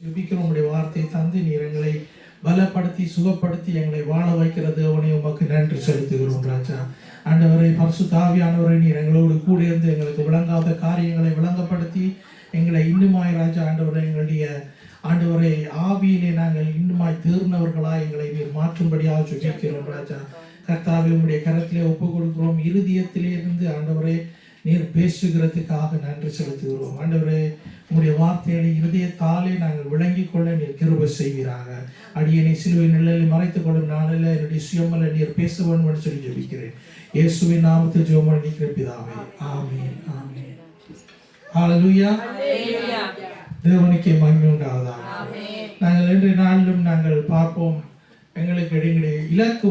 ஜெபிக்கிறோம். உம்முடைய வார்த்தையை தந்து நீர் எங்களை பலப்படுத்தி சுகப்படுத்தி எங்களை வாழ வைக்கிறது அவனை உமக்கு நன்றி செலுத்துகிறோம் ராஜா. ஆண்டவரை பரிசுத்த ஆவியானவரை நீர் எங்களோடு கூட இருந்து எங்களுக்கு விளங்காத காரியங்களை விளங்கப்படுத்தி எங்களை இன்னுமாய் ராஜா எங்களுடைய ஆண்டவரை ஆவியிலே நாங்கள் இன்னுமாய் தேர்ந்தவர்களாய் எங்களை நீர் மாற்றும்படியாக ஜெபிக்கிறோம் ராஜா. கர்த்தாவே உம்முடைய கரத்திலே ஒப்பு கொடுக்கிறோம். இருதயத்திலே இருந்து ஆண்டவரை நீர் பேசுகிறதுக்காக நன்றி செலுத்துகிறோம். ஆண்டவரே உங்களுடைய வார்த்தைகளை இருதயத்தாலே நாங்கள் விளங்கிக் கொள்ள நீர் கிருபை செய்வீராக. அடியனை சிலுவை நிழலில் மறைத்துக் கொள்ளும் நாளில் என்னுடைய சுயமல்ல நீர் பேச வேண்டும் என்று சொல்லி ஜெபிக்கிறேன். இயேசுவின் நாமத்தில் ஜெபம் பண்ணிக்கிற பிதாவே, ஆமென் ஆமென். ஹல்லேலூயா. தேவனுக்கே மகிமை உண்டாவதாக. நாங்கள் இன்றைய நாளிலும் நாங்கள் பார்ப்போம், எங்களுக்கு இடையிலே இலக்கு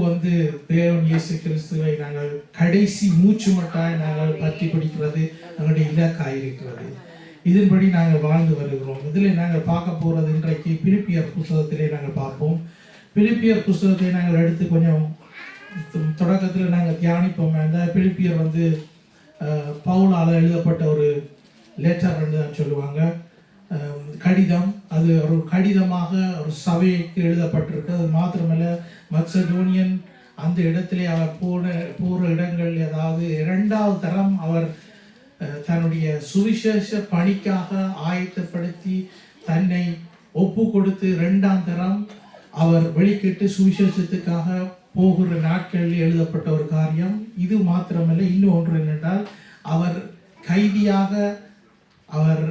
தேவன் இயேசு கிறிஸ்துவை நாங்கள் கடைசி மூச்சு மட்டாய் நாங்கள் பற்றி பிடிக்கிறது எங்களுடைய இலக்காயிருக்கிறது. இதன்படி நாங்கள் வாழ்ந்து வருகிறோம். இதில் நாங்கள் பார்க்க போகிறது இன்றைக்கு பிலிப்பியர் புஸ்தகத்திலே நாங்கள் பார்ப்போம். பிலிப்பியர் புஸ்தகத்தை நாங்கள் எடுத்து கொஞ்சம் தொடக்கத்தில் நாங்கள் தியானிப்போம். அந்த பிலிப்பியர் பவுலால் எழுதப்பட்ட ஒரு லெட்டர் என்று சொல்லுவாங்க, கடிதம். அது ஒரு கடிதமாக ஒரு சபைக்கு எழுதப்பட்டிருக்கு. அது மாத்திரமல்ல, மக்சடோனியன் அந்த இடத்திலே அவர் போகிற இடங்கள் அதாவது இரண்டாவது தரம் அவர் தன்னுடைய சுவிசேஷ பணிக்காக ஆயத்தப்படுத்தி தன்னை ஒப்பு கொடுத்து இரண்டாம் தரம் அவர் வெளிக்கிட்டு சுவிசேஷத்துக்காக போகிற நாட்களில் எழுதப்பட்ட ஒரு காரியம். இது மாத்திரமல்ல, இன்னும் ஒன்று என்னென்றால், அவர் கைதியாக அவர்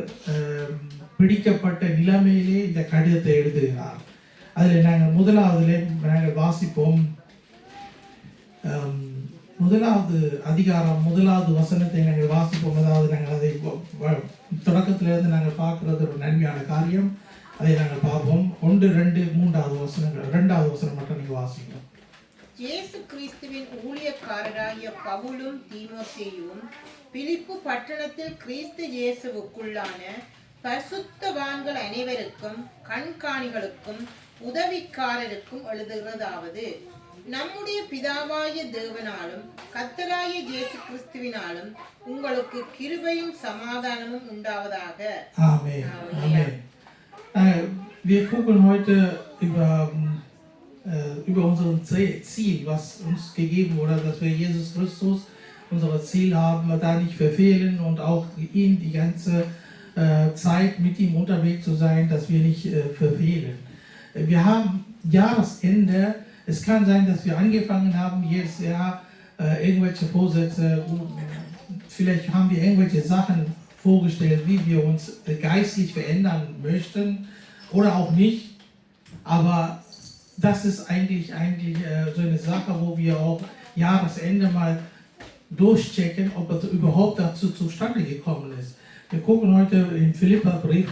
பிடிக்கப்பட்ட நிலைமையிலே இந்த கடிதத்தை எழுதுகிறார். அதில் நாங்கள் முதலாவதுல நாங்கள் வாசிப்போம். முதலாவது அதிகாரம் முதலாவது வசனத்தை நாங்கள் வாசிப்போம். அதாவது நாங்கள் அதை தொடக்கத்திலிருந்து நாங்கள் பார்க்கறது ஒரு நன்மையான காரியம். அதை நாங்கள் பார்ப்போம். 1, 2, 3வது வசனங்கள். 2வது வசனம் மட்டும் நீங்கள் வாசிக்கணும். இயேசு கிறிஸ்துவின் ஊழியக்காரராகிய பவுலும் தீமோத்தேயுவும் பிலிப்பு பட்டணத்தில் கிறிஸ்து இயேசுவுக்குள்ளான பரிசுத்தவான்கள் அனைவருக்கும் கண்காணிகளுக்கும் உதவிக்காரருக்கும் எழுதுகிறதாவது, நம்முடைய பிதாவாய தேவனாலும் கர்த்தராகிய இயேசு கிறிஸ்துவினாலும் உங்களுக்கு கிருபையும் சமாதானமும் உண்டாவதாக. ஆமென் ஆமென். Wir gucken heute über unser Ziel, was uns gegeben wurde, dass wir Jesus Christus unser Ziel haben, da nicht verfehlen und auch ihn die ganze Zeit mit ihm unterwegs zu sein, dass wir nicht verfehlen. Wir haben Jahresende. Es kann sein, dass wir angefangen haben, jedes Jahr irgendwelche Vorsätze, vielleicht haben wir irgendwelche Sachen vorgestellt, wie wir uns geistlich verändern möchten oder auch nicht. Aber das ist eigentlich so eine Sache, wo wir auch Jahresende mal durchchecken, ob es überhaupt dazu zustande gekommen ist. Wir gucken heute im Philipperbrief,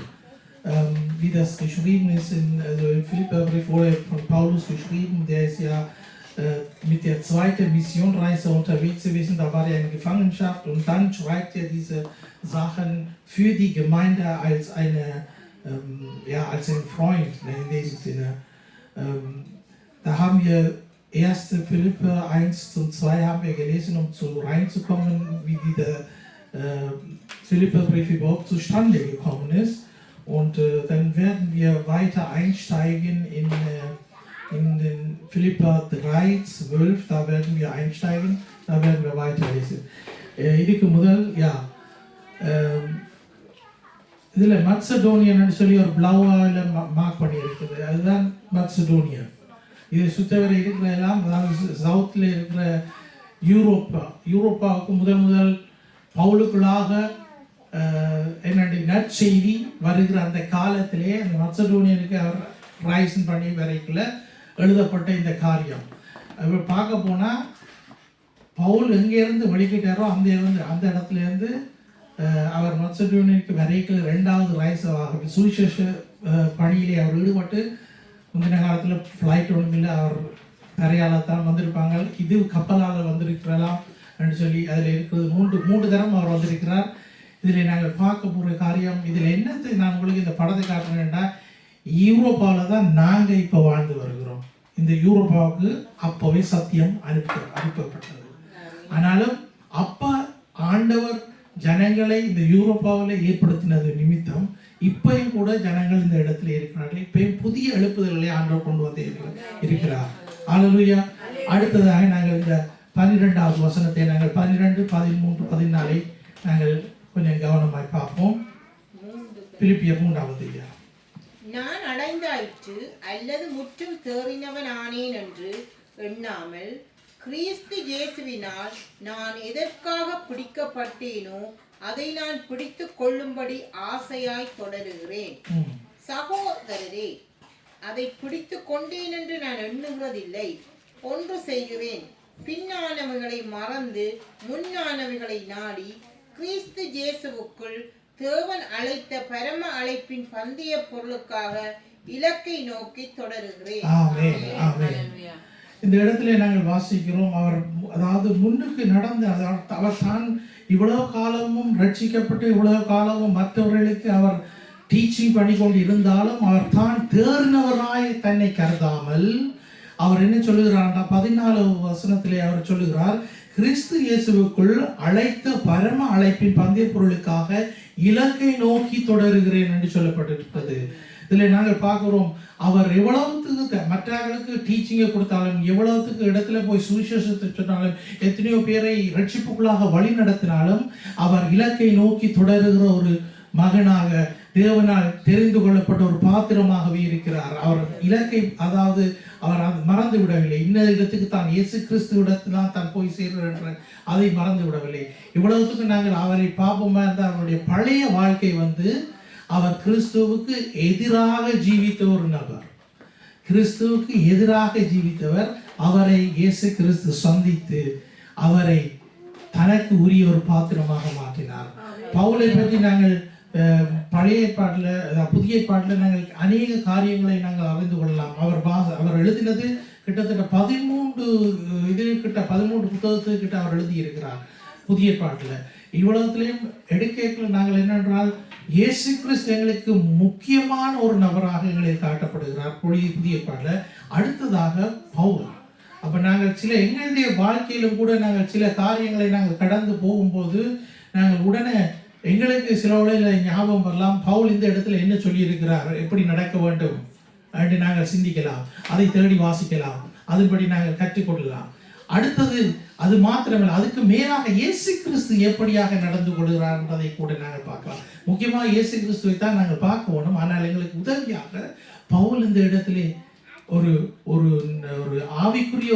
wie das geschrieben ist. Im Philipperbrief wurde von Paulus geschrieben, der ist ja mit der zweiten Missionreise unterwegs gewesen. Da war er in Gefangenschaft und dann schreibt er diese Sachen für die Gemeinde als ein Freund, in dem Sinne. Da haben wir 1. Philipper 1-2 haben wir gelesen, um reinzukommen, wie dieser Philipperbrief überhaupt zustande gekommen ist. Und dann werden wir weiter einsteigen in den Philipper 3-12, da werden wir einsteigen, da werden wir weiterlesen. இதுக்கு முதல் இதில் மக்சடோனியன் சொல்லி ஒரு பிளவாவில் mark பண்ணியிருக்குது. அதுதான் மக்சடோனியன். இது சுத்தவரை இருக்கிற எல்லாம், அதாவது சவுத்தில் இருக்கிற யூரோப்பாவுக்கு முதல் பவுலுக்குள்ளாக என்னுடைய நற்செய்தி வருகிற அந்த காலத்திலே அந்த மக்சடோனியனுக்கு அவர் ரைசன் பண்ணி வரைக்குள்ள எழுதப்பட்ட இந்த காரியம். அவர் பார்க்க போனால் பவுல் எங்கேருந்து வெளிக்கிட்டாரோ அந்த இடத்துலேருந்து அவர் மக்சடோனியனுக்கு வரைக்குள்ள 2வது ரைஸாக சுவிசேஷ பணியிலே அவர் ஈடுபட்டு முந்தின காலத்தில் ஃப்ளைட் ஒன்றும் இல்லை, அவர் கரையால் தான் வந்திருப்பாங்க. இது கப்பலால் வந்திருக்கலாம் என்று சொல்லி அதில் இருக்கிறது 3 தரம் அவர் வந்திருக்கிறார். இதில் நாங்கள் பார்க்க போகிற காரியம், இதில் என்னத்தை நான் உங்களுக்கு இந்த படத்தை காட்டுறேன்னா, யூரோப்பாவில் தான் நாங்கள் இப்போ வாழ்ந்து வருகிறோம். இந்த யூரோப்பாவுக்கு அப்போவே சத்தியம் அனுப்பப்பட்டது. ஆனாலும் அப்போ ஆண்டவர் ஜனங்களை இந்த யூரோப்பாவில் ஏற்படுத்தினது நிமித்தம் இப்பயும் கூட ஜனங்கள் இந்த இடத்துல இருக்கிறார்கள். இப்பயும் புதிய எழுப்புதல்களை ஆண்டவர் கொண்டு வந்து இருக்கிறார். அல்லேலூயா. அடுத்ததாக நாங்கள் இந்த 12வது வசனத்தை நாங்கள் 12, 13, 14 நாங்கள் கொஞ்சம் கவனமாய் பார்ப்போம். பிலிப்பியர் 3வது. நான் அடைந்தாயிற்று அல்லது முற்றும் தேறினவன் ஆனேன் என்று எண்ணாமல் கிறிஸ்து இயேசுவினால் நான் எதற்காக பிடிக்கப்பட்டேனோ அதை நான் பிடித்து கொள்ளும்படி ஆசையாய் தொடருகிறேன். சகோதரரே, அதை பிடித்து கொண்டேன் என்று நான் எண்ணுகிறதில்லை. ஒன்று செய்கிறேன், பின்னானவைகளை மறந்து முன்னானவைகளை நாடி கிறிஸ்து இயேசுவுக்குள் தேவன் அழைத்த பரம அழைப்பின் பந்தய பொருளுக்காக இலக்கை நோக்கி தொடருகிறேன். இந்த இடத்துல நாங்கள் வாசிக்கிறோம், அவர் அதாவது முன்னுக்கு நடந்த அவர் தான் இவ்வளவு காலமும் ரட்சிக்கப்பட்டு இவ்வளவு காலமும் மற்றவர்களுக்கு அவர் டீச்சிங் பண்ணி கொண்டு இருந்தாலும் அவர் தான் தேர்ந்தவராய் தன்னை கருதாமல் அவர் என்ன சொல்லுகிறார்? 14 வசனத்திலே அவர் சொல்லுகிறார், கிறிஸ்து இயேசுவுக்குள் அழைத்த பரம அழைப்பின் பந்தய பொருளுக்காக இலக்கை நோக்கி தொடருகிறேன் என்று சொல்லப்பட்டிருக்கிறது. இதில் நாங்கள் பார்க்கிறோம், அவர் எவ்வளவுக்கு மற்றவர்களுக்கு டீச்சிங்கை கொடுத்தாலும், எவ்வளவுக்கு இடத்துல போய் சுவிசேஷத்தை சொன்னாலும், எத்தனையோ பேரை ரட்சிப்புக்குள்ளாக வழி நடத்தினாலும் அவர் இலக்கை நோக்கி தொடருகிற ஒரு மகனாக, தேவனால் தெரிந்து கொள்ளப்பட்ட ஒரு பாத்திரமாகவே இருக்கிறார். அவர் இலக்கை அதாவது அவர் மறந்து விடவில்லை. இன்ன இடத்துக்கு தான் இயேசு கிறிஸ்து இடத்துலாம் தான் போய் சேர்கிறார் என்ற அதை மறந்து விடவில்லை. இவ்வளவுக்கு நாங்கள் அவரை பார்ப்போமா இருந்தால் அவருடைய பழைய வாழ்க்கை அவர் கிறிஸ்துவுக்கு எதிராக ஜீவித்த ஒரு நபர், கிறிஸ்துவுக்கு எதிராக ஜீவித்தவர். அவரை இயேசு கிறிஸ்து சந்தித்து அவரை தனக்கு உரிய ஒரு பாத்திரமாக மாற்றினார். பவுலை பற்றி நாங்கள் பழைய ஏற்பாட்டில் புதிய ஏற்பாட்டில் நாங்கள் அநேக காரியங்களை நாங்கள் அறிந்து கொள்ளலாம். அவர் எழுதினது கிட்டத்தட்ட 13 புத்தகத்துக்கிட்ட அவர் எழுதியிருக்கிறார் புதிய ஏற்பாட்டில். இவ்வளவுலையும் எடுக்கல நாங்கள் என்னென்றால் இயேசு கிறிஸ்து எங்களுக்கு முக்கியமான ஒரு நபராக எங்களுக்கு காட்டப்படுகிறார் புதிய ஏற்பாட்டில். அடுத்ததாக பவுல். அப்போ நாங்கள் எங்களுடைய வாழ்க்கையிலும் கூட நாங்கள் சில காரியங்களை நாங்கள் கடந்து போகும்போது நாங்கள் உடனே எங்களுக்கு சில வேளையில் ஞாபகம் வரலாம், பவுல் இந்த இடத்துல என்ன சொல்லியிருக்கிறார், எப்படி நடக்க வேண்டும் என்று நாங்கள் சிந்திக்கலாம், அதை தேடி வாசிக்கலாம், அதுபடி நாங்கள் கற்றுக்கொள்ளலாம். அடுத்தது அது மாத்திரமல்ல, அதுக்கு மேலாக இயேசு கிறிஸ்து எப்படியாக நடந்து கொள்கிறார் என்பதை கூட நாங்கள் பார்க்கலாம். முக்கியமாக இயேசு கிறிஸ்துவை தான் நாங்கள் பார்க்க வேணும். ஆனால் எங்களுக்கு உதவியாக பவுல் இந்த இடத்திலே ஒரு ஒரு ஒரு ஆவிக்குரிய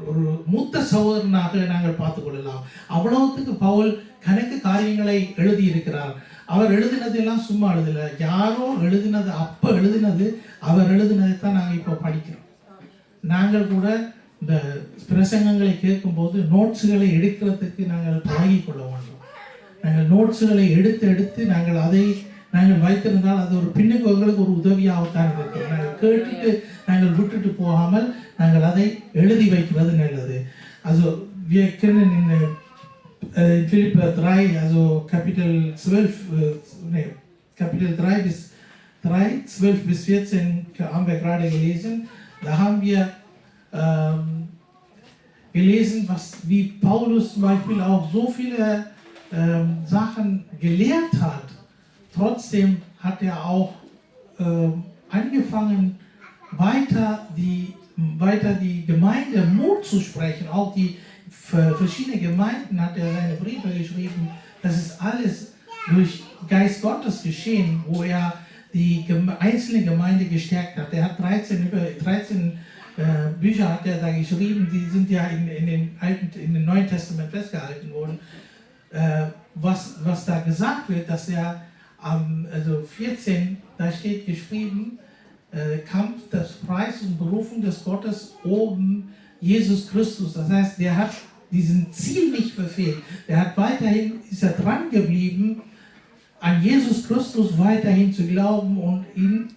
ஒரு மூத்த சகோதரனாக நாங்கள் பார்த்து கொள்ளலாம். அவ்வளவுக்கு பவுல் கணக்கு காரியங்களை எழுதி இருக்கிறார். அவர் எழுதினதெல்லாம் சும்மா எழுதல, யாரோ எழுதினது, அப்போ எழுதினது, அவர் எழுதினதை தான் நாங்கள் இப்போ படிக்கிறோம். நாங்கள் கூட இந்த பிரசங்கங்களை கேட்கும்போது நோட்ஸுகளை எடுக்கிறதுக்கு நாங்கள் பழகி கொள்ள வேண்டும். நாங்கள் நோட்ஸுகளை எடுத்து நாங்கள் அதை நாங்கள் வைத்திருந்தால் அது ஒரு பின்னுக்கு எங்களுக்கு ஒரு உதவியாகத்தான் இருக்கும். நாங்கள் கேட்டுட்டு நாங்கள் விட்டுட்டு போகாமல் நாங்கள் அதை எழுதி வைக்கிறது நல்லது. Also wir können in Philipper 3, also Kapitel 3 bis 12 bis 14 haben wir gerade gelesen. Da haben wir gelesen, wie Paulus zum Beispiel auch so viele Sachen gelehrt hat. Trotzdem hat er auch angefangen, weiter die Gemeinde Mut zu sprechen. Auch die verschiedenen Gemeinden hat er seine Briefe geschrieben. Das ist alles durch Geist Gottes geschehen, wo er die einzelne Gemeinde gestärkt hat. Er hat 13 Bücher hat er da geschrieben, die sind ja in den Neuen Testament festgehalten worden. Was da gesagt wird, dass er also 14, da steht geschrieben, Kampf des Preises und Berufung des Gottes oben Jesus Christus. Das heißt, der hat diesen Ziel nicht verfehlt. Der hat weiterhin, ist er dran geblieben, an Jesus Christus weiterhin zu glauben und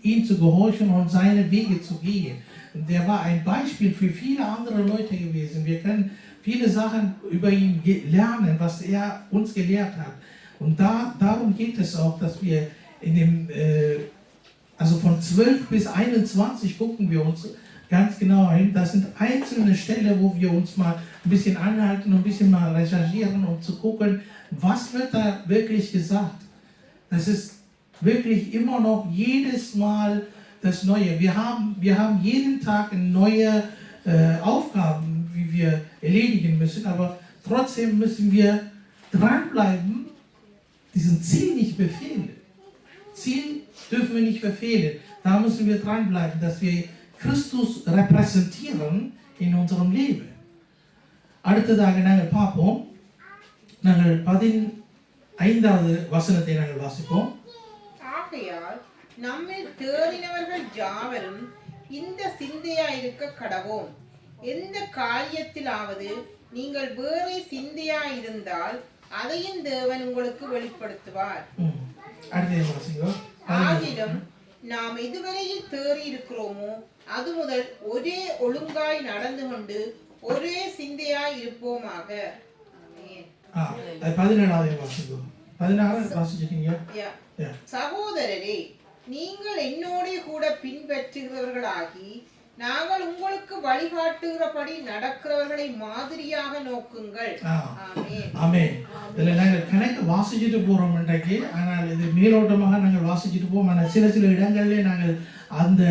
ihm zu gehorchen und seine Wege zu gehen. Und der war ein Beispiel für viele andere Leute gewesen. Wir können viele Sachen über ihn lernen, was er uns gelehrt hat. Und darum geht es auch, dass wir in dem, also von 12 bis 21 gucken wir uns ganz genau hin. Das sind einzelne Stellen, wo wir uns mal ein bisschen anhalten und ein bisschen mal recherchieren, um zu gucken, was wird da wirklich gesagt. Das ist wirklich immer noch jedes Mal das Neue. Wir haben jeden Tag neue Aufgaben, wie wir erledigen müssen, aber trotzdem müssen wir dranbleiben, diesen Ziel nicht verfehlen. Ziel dürfen wir nicht verfehlen. Da müssen wir dranbleiben, dass wir Christus repräsentieren in unserem Leben. அடுத்ததாக நாங்கள் பார்ப்போம். நாங்கள் 15வது வசனத்தை நாங்கள் வாசிப்போம். ஆகையால் நம்மில் தேறினவர்கள் யாவரும் இந்த சிந்தையாயிருக்க கடவோம். எந்த காரியத்திலாவது நீங்கள் வேறே சிந்தையாயிருந்தால் அதையும் தேவன் உங்களுக்கு வெளிப்படுத்துவார். அடுத்த வாசிங்க. ஆகிலும் நாம் எதுவரையில் தேறி இருக்கிறோமோ அது முதல் ஒரே ஒழுங்காய் நடந்து கொண்டு ஒரே சிந்தையாய் இருப்போமாக. ஆமென். 17வது வாசிங்க. 16 வாசிச்சிட்டீங்க. சகோதரரே, நீங்கள் என்னோட கூட பின்பற்றுகிறவர்களாகி நாங்கள் உங்களுக்கு வழிகாட்டுகிறபடி நடக்கிறவர்களை மாதிரியாக நோக்குங்கள். ஆமென். ஆமென். இதில் நாங்கள் கணக்கு வாசிச்சுட்டு போகிறோம் இன்றைக்கு. ஆனால் இது மேலோட்டமாக நாங்கள் வாசிச்சுட்டு போவோம். ஆனால் சில இடங்களிலே நாங்கள் அந்த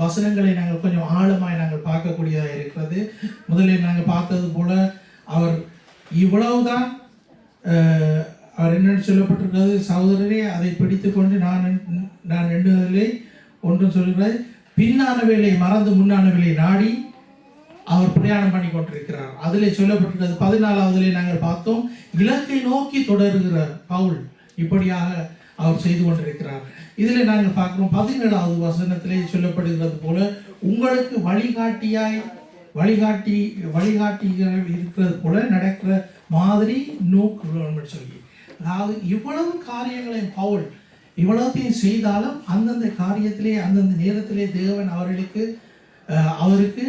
வசனங்களை நாங்கள் கொஞ்சம் ஆழமாய் நாங்கள் பார்க்கக்கூடியதாக இருக்கிறது. முதலில் நாங்கள் பார்த்தது போல அவர் இவ்வளவுதான் அவர் என்னென்னு சொல்லப்பட்டிருக்கிறது, சகோதரரே அதை பிடித்து கொண்டு நான் எண்ணுவதில்லை ஒன்றும் சொல்கிறார், பின்னானவைகளை மறந்து முன்னானவைகளை நாடி அவர் பிரயாணம் பண்ணி கொண்டிருக்கிறார். அதிலே சொல்லப்பட்டிருக்கிறது 14வதிலே நாங்கள் பார்த்தோம், இலக்கை நோக்கி தொடர்கிற பவுல் இப்படியாக அவர் செய்து கொண்டிருக்கிறார். இதில் நாங்கள் பார்க்கிறோம் 17வது வசனத்திலே சொல்லப்படுகிறது போல உங்களுக்கு வழிகாட்டி இருக்கிறது போல நடக்கிற மாதிரி நோக்குகிறோம்னு சொல்லி, அதாவது இவ்வளவு காரியங்களையும் பவுல் இவ்வளவுத்தையும் செய்தாலும் அந்தந்த காரியத்திலே அந்தந்த நேரத்திலே தேவன் அவருக்கு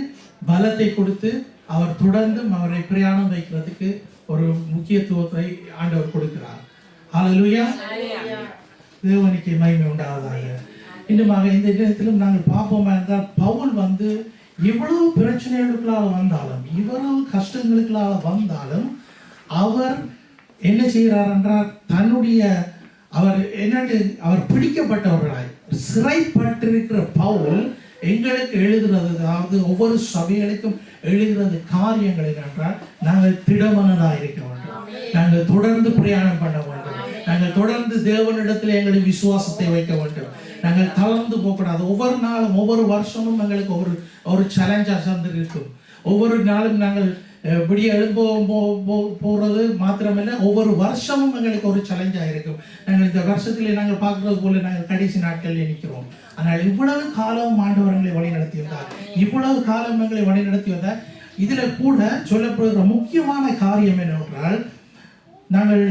பலத்தை கொடுத்து அவர் தொடர்ந்தும் அவரை பிரயாணம் வைக்கிறதுக்கு ஒரு முக்கியத்துவத்தை ஆண்டவர் கொடுக்கிறார். ஹல்லேலூயா. தேவனுக்கு மகிமை உண்டாவதாக. இன்னுமாக இந்த இடத்திலும் நாங்கள் பார்ப்போமா என்றால் பவுல் இவ்வளவு பிரச்சனைகளுக்குள்ளாக வந்தாலும் இவ்வளவு கஷ்டங்களுக்குள்ளாக வந்தாலும் அவர் என்ன செய்கிறார் என்றால் அவர் பிடிக்கப்பட்டவர்களாய் சிறைப்பட்டிருக்கிற பவுல் எங்களுக்கு எழுதுகிறது, அதாவது ஒவ்வொரு சபைகளுக்கும் எழுதுகிறது காரியங்கள் என்னென்றால் நாங்கள் திடமனதாக இருக்க வேண்டும், நாங்கள் தொடர்ந்து பிரயாணம் பண்ண வேண்டும், நாங்கள் தொடர்ந்து தேவனிடத்தில் எங்களுடைய விசுவாசத்தை வைக்க வேண்டும், நாங்கள் தளர்ந்து போகக்கூடாது. ஒவ்வொரு நாளும் ஒவ்வொரு வருஷமும் எங்களுக்கு ஒரு சேலஞ்சாக சந்திருக்கும். ஒவ்வொரு நாளும் நாங்கள் விடிய போகிறது மாத்திரமல்ல, ஒவ்வொரு வருஷமும் எங்களுக்கு ஒரு சேலஞ்சாக இருக்கும். நாங்கள் இந்த வருஷத்திலே நாங்கள் பார்க்குறது போல நாங்கள் கடைசி நாட்களில் நிற்கிறோம். ஆனால் இவ்வளவு காலம் ஆண்டவர்களை வழி நடத்தி வந்தார், இவ்வளவு காலம் எங்களை வழி நடத்தி வந்தார். இதில் கூட சொல்லப்படுகிற முக்கியமான காரியம் என்னவென்றால், நாங்கள்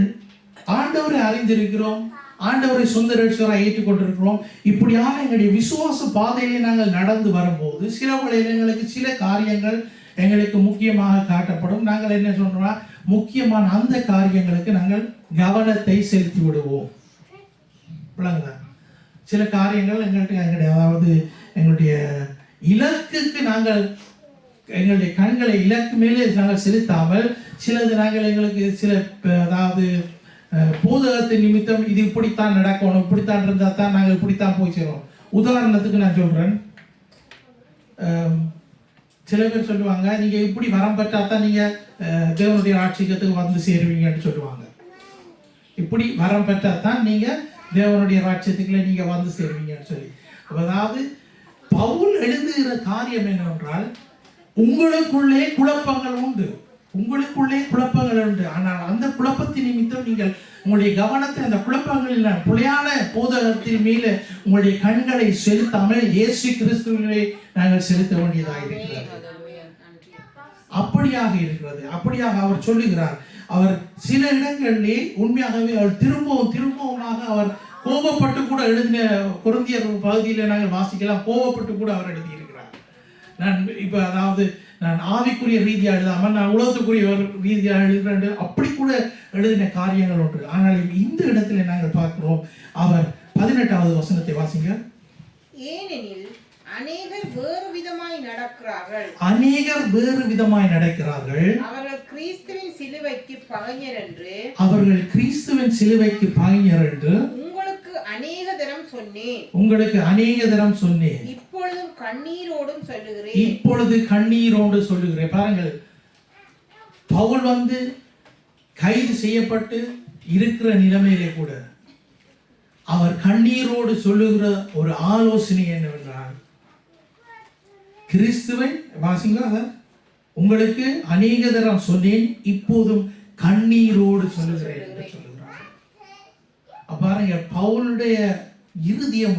ஆண்டவரை அறிந்திருக்கிறோம், ஆண்டவரை சொந்த ரட்சகராக ஏற்றுக்கொண்டிருக்கிறோம். இப்படியான எங்களுடைய விசுவாச பாதையிலே நாங்கள் நடந்து வரும்போது சில வேளையில் எங்களுக்கு சில காரியங்கள் எங்களுக்கு முக்கியமாக காட்டப்படும். நாங்கள் என்ன சொல்றோம்னா, முக்கியமான அந்த காரியங்களுக்கு நாங்கள் கவனத்தை செலுத்தி விடுவோம். விளங்குதா? சில காரியங்கள் அதாவது எங்களுடைய இலக்குக்கு நாங்கள் எங்களுடைய கண்களை இலக்கு மேலே நாங்கள் செலுத்தாமல் சிலது நாங்கள் எங்களுக்கு சில அதாவது போதகத்தின் நிமித்தம் இது இப்படித்தான் நடக்கணும், இப்படித்தான் இருந்தால் தான் நாங்கள் இப்படித்தான் போய் சேருவோம். உதாரணத்துக்கு நான் சொல்றேன், சில பேர் சொல்லுவாங்க, நீங்க இப்படி வரம் பெற்றா தான் நீங்க தேவனுடைய ராட்சியத்துக்கு வந்து சேருவீங்கன்னு சொல்லுவாங்க. இப்படி வரம் பெற்றா தான் நீங்க தேவனுடைய ராட்சியத்துக்குள்ள நீங்க வந்து சேருவீங்கன்னு சொல்லி. அதாவது பவுல் எழுதுகிற காரியம் என்னவென்றால், உங்களுக்குள்ளே குழப்பங்கள் உண்டு, ஆனால் அந்த குழப்பத்தின் நிமித்தம் நீங்கள் உங்களுடைய கவனத்தை அந்த குழப்பங்களில் புலையான போதகத்தின் மேல உங்களுடைய கண்களை செலுத்தாமல் இயேசு கிறிஸ்துவிலே நாங்கள் செலுத்த வேண்டியதாக இருக்கிறது. அப்படியாக அவர் சொல்லுகிறார். அவர் சில இடங்களிலே உண்மையாகவே அவர் திரும்பவுமாக அவர் கோபப்பட்டு கூட எழுதின கொரிந்தியர் பகுதியில் நாங்கள் வாசிக்கலாம், கோபப்பட்டு கூட அவர் எழுதியிருக்கிறார். நான் ஆவிக்குரிய ரீதியாக எழுதாமல் நான் உலகத்துக்குரிய ரீதியாக எழுதுகிறேன், அப்படி கூட எழுதின காரியங்கள் ஒன்று. ஆனால் இந்த இடத்துல நாங்கள் பார்க்கிறோம், அவர் 18வது வசனத்தை வாசிங்க. ஏனெனில் அநேகர் வேறு விதமாய் நடக்கிறார்கள், அவர்கள் கிறிஸ்துவின் சிலுவைக்கு பகைஞர் என்று உங்களுக்கு அநேக தரம் சொன்னேன், உங்களுக்கு அநேக தரம் சொன்னேன், இப்பொழுதும் கண்ணீரோடும் சொல்லுகிறேன். இப்பொழுது கண்ணீரோடு சொல்லுகிறேன். பாருங்கள், பவுல் கைது செய்யப்பட்டு இருக்கிற நிலைமையிலே கூட அவர் கண்ணீரோடு சொல்லுகிற ஒரு ஆலோசனை என்னவென்றால், கிறிஸ்துவை வாசிங்க, உங்களுக்கு அநேக தரம் சொன்னேன், இப்போதும் கண்ணீரோடு சொல்லுகிறேன் என்று சொல்லுகிறார். பாருங்க, பவுலுடைய இருதயம்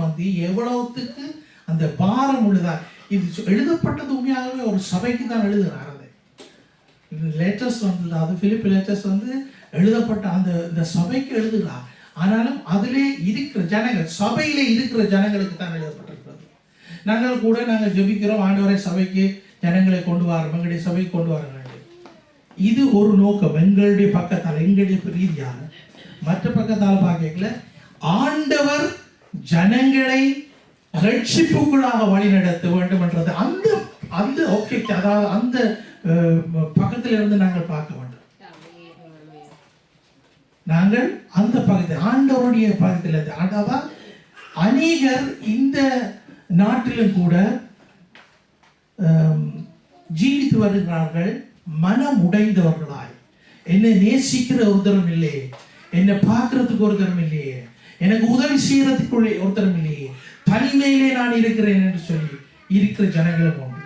எவ்வளவுக்கு அந்த பாரம் உள்ளதா. இது எழுதப்பட்டது உண்மையாகவே ஒரு சபைக்கு தான் எழுதுகிறார். அது லேட்டஸ்ட் அது பிலிப் லேட்டஸ்ட் எழுதப்பட்ட அந்த சபைக்கு எழுதுகிறார். ஆனாலும் அதிலே இருக்கிற ஜனங்கள், சபையிலே இருக்கிற ஜனங்களுக்கு தான் எழுதப்பட்டிருக்கிறது. நாங்கள் ஜெபிக்கிறோம், ஆண்டவரை சபைக்கு ஜனங்களை கொண்டு வரோம், எங்களுடைய சபைக்கு கொண்டு வர வேண்டும். இது ஒரு நோக்கம். எங்களுடைய பக்கத்தால், எங்களுடைய ரீதியாக. மற்ற பக்கத்தால் பார்க்கல, ஆண்டவர் ஜனங்களை ரட்சிப்புக்குள்ளாக வழி நடத்த வேண்டும் என்றது அந்த அந்த ஆப்ஜெக்ட், அதாவது அந்த பக்கத்திலிருந்து நாங்கள் பார்க்க வேண்டும். நாங்கள் அந்த பக்கத்தில், ஆண்டவருடைய பக்கத்தில், அதாவது அநேகர் இந்த நாட்டிலும் கூட ஜீவித்து வருகிறார்கள் மனம் உடைந்தவர்களாய். என்னை நேசிக்கிற ஒருத்தரும் இல்லையே, என்னை பார்க்கறதுக்கு ஒருத்தரும் இல்லையே, எனக்கு உதவி செய்யறதுக்கு ஒருத்தரும் இல்லையே, தனிமையிலே நான் இருக்கிறேன் என்று சொல்லி இருக்கிற ஜனங்களும் உண்டு.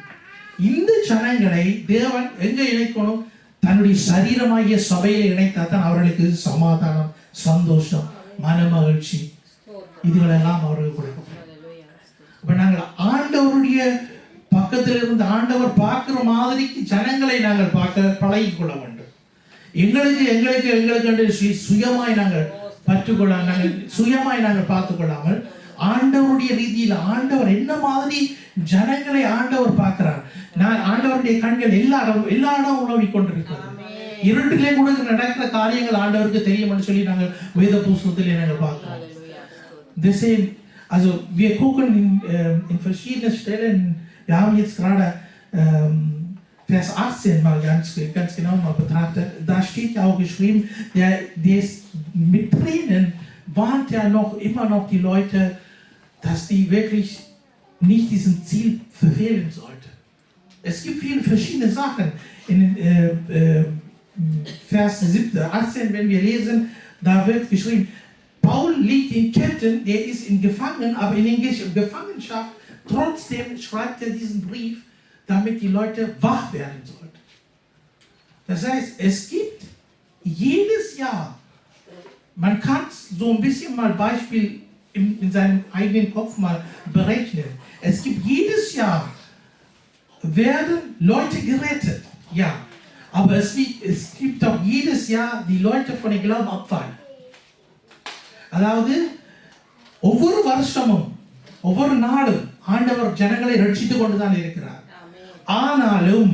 இந்த ஜனங்களை தேவன் எங்க இணைக்கணும்? தன்னுடைய சரீரமாகிய சபையை இணைத்தாதான் அவர்களுக்கு சமாதானம், சந்தோஷம், மன மகிழ்ச்சி இதுகளெல்லாம் அவர்களுக்கு கொடுக்கும். இப்ப நாங்கள் ஆண்டவருடைய பக்கத்தில் இருந்து ஆண்டவர் பார்க்கிற மாதிரிக்கு ஜனங்களை நாங்கள் பார்க்க பழகி கொள்ள வேண்டும். எங்களுக்கு சுயமாய் நாங்கள் பற்றுக்கொள்ள, நாங்கள் சுயமாய் நாங்கள் பார்த்துக் கொள்ளாமல் ஆண்டவருடைய ரீதியில் ஆண்டவர் என்ன மாதிரி ஜனங்களை ஆண்டவர் பார்க்கிறார். நான் ஆண்டவருடைய கண்கள் எல்லா இடம் உணவி கொண்டிருக்கிறது. இருட்டிலே கூட நடக்கிற காரியங்கள் ஆண்டவருக்கு தெரியும் சொல்லி நாங்கள் வேத புஸ்தகத்திலே நாங்கள் பார்க்கிறோம். Deswegen, also wir gucken in verschiedenen Stellen, wir haben jetzt gerade Vers 18 mal ganz genau mal betrachtet. Da steht ja auch geschrieben, der ist mit Tränen warnt ja immer noch die Leute, dass die wirklich nicht diesen Ziel verfehlen sollten. Es gibt viele verschiedene Sachen. In Vers 18, wenn wir lesen, da wird geschrieben, Paul liegt in Ketten, der ist in Gefangenen, aber in Gefangenschaft, trotzdem schreibt er diesen Brief, damit die Leute wach werden sollten. Das heißt, es gibt jedes Jahr, man kann so ein bisschen mal Beispiel in seinem eigenen Kopf mal berechnen. Es gibt jedes Jahr, werden Leute gerettet, ja, aber es gibt auch jedes Jahr die Leute von dem Glauben abfallen. அதாவது ஒவ்வொரு வருஷமும் ஒவ்வொரு நாளும் ஆண்டவர் ஜனங்களை ரட்சித்துக் கொண்டுதான் இருக்கிறார். ஆனாலும்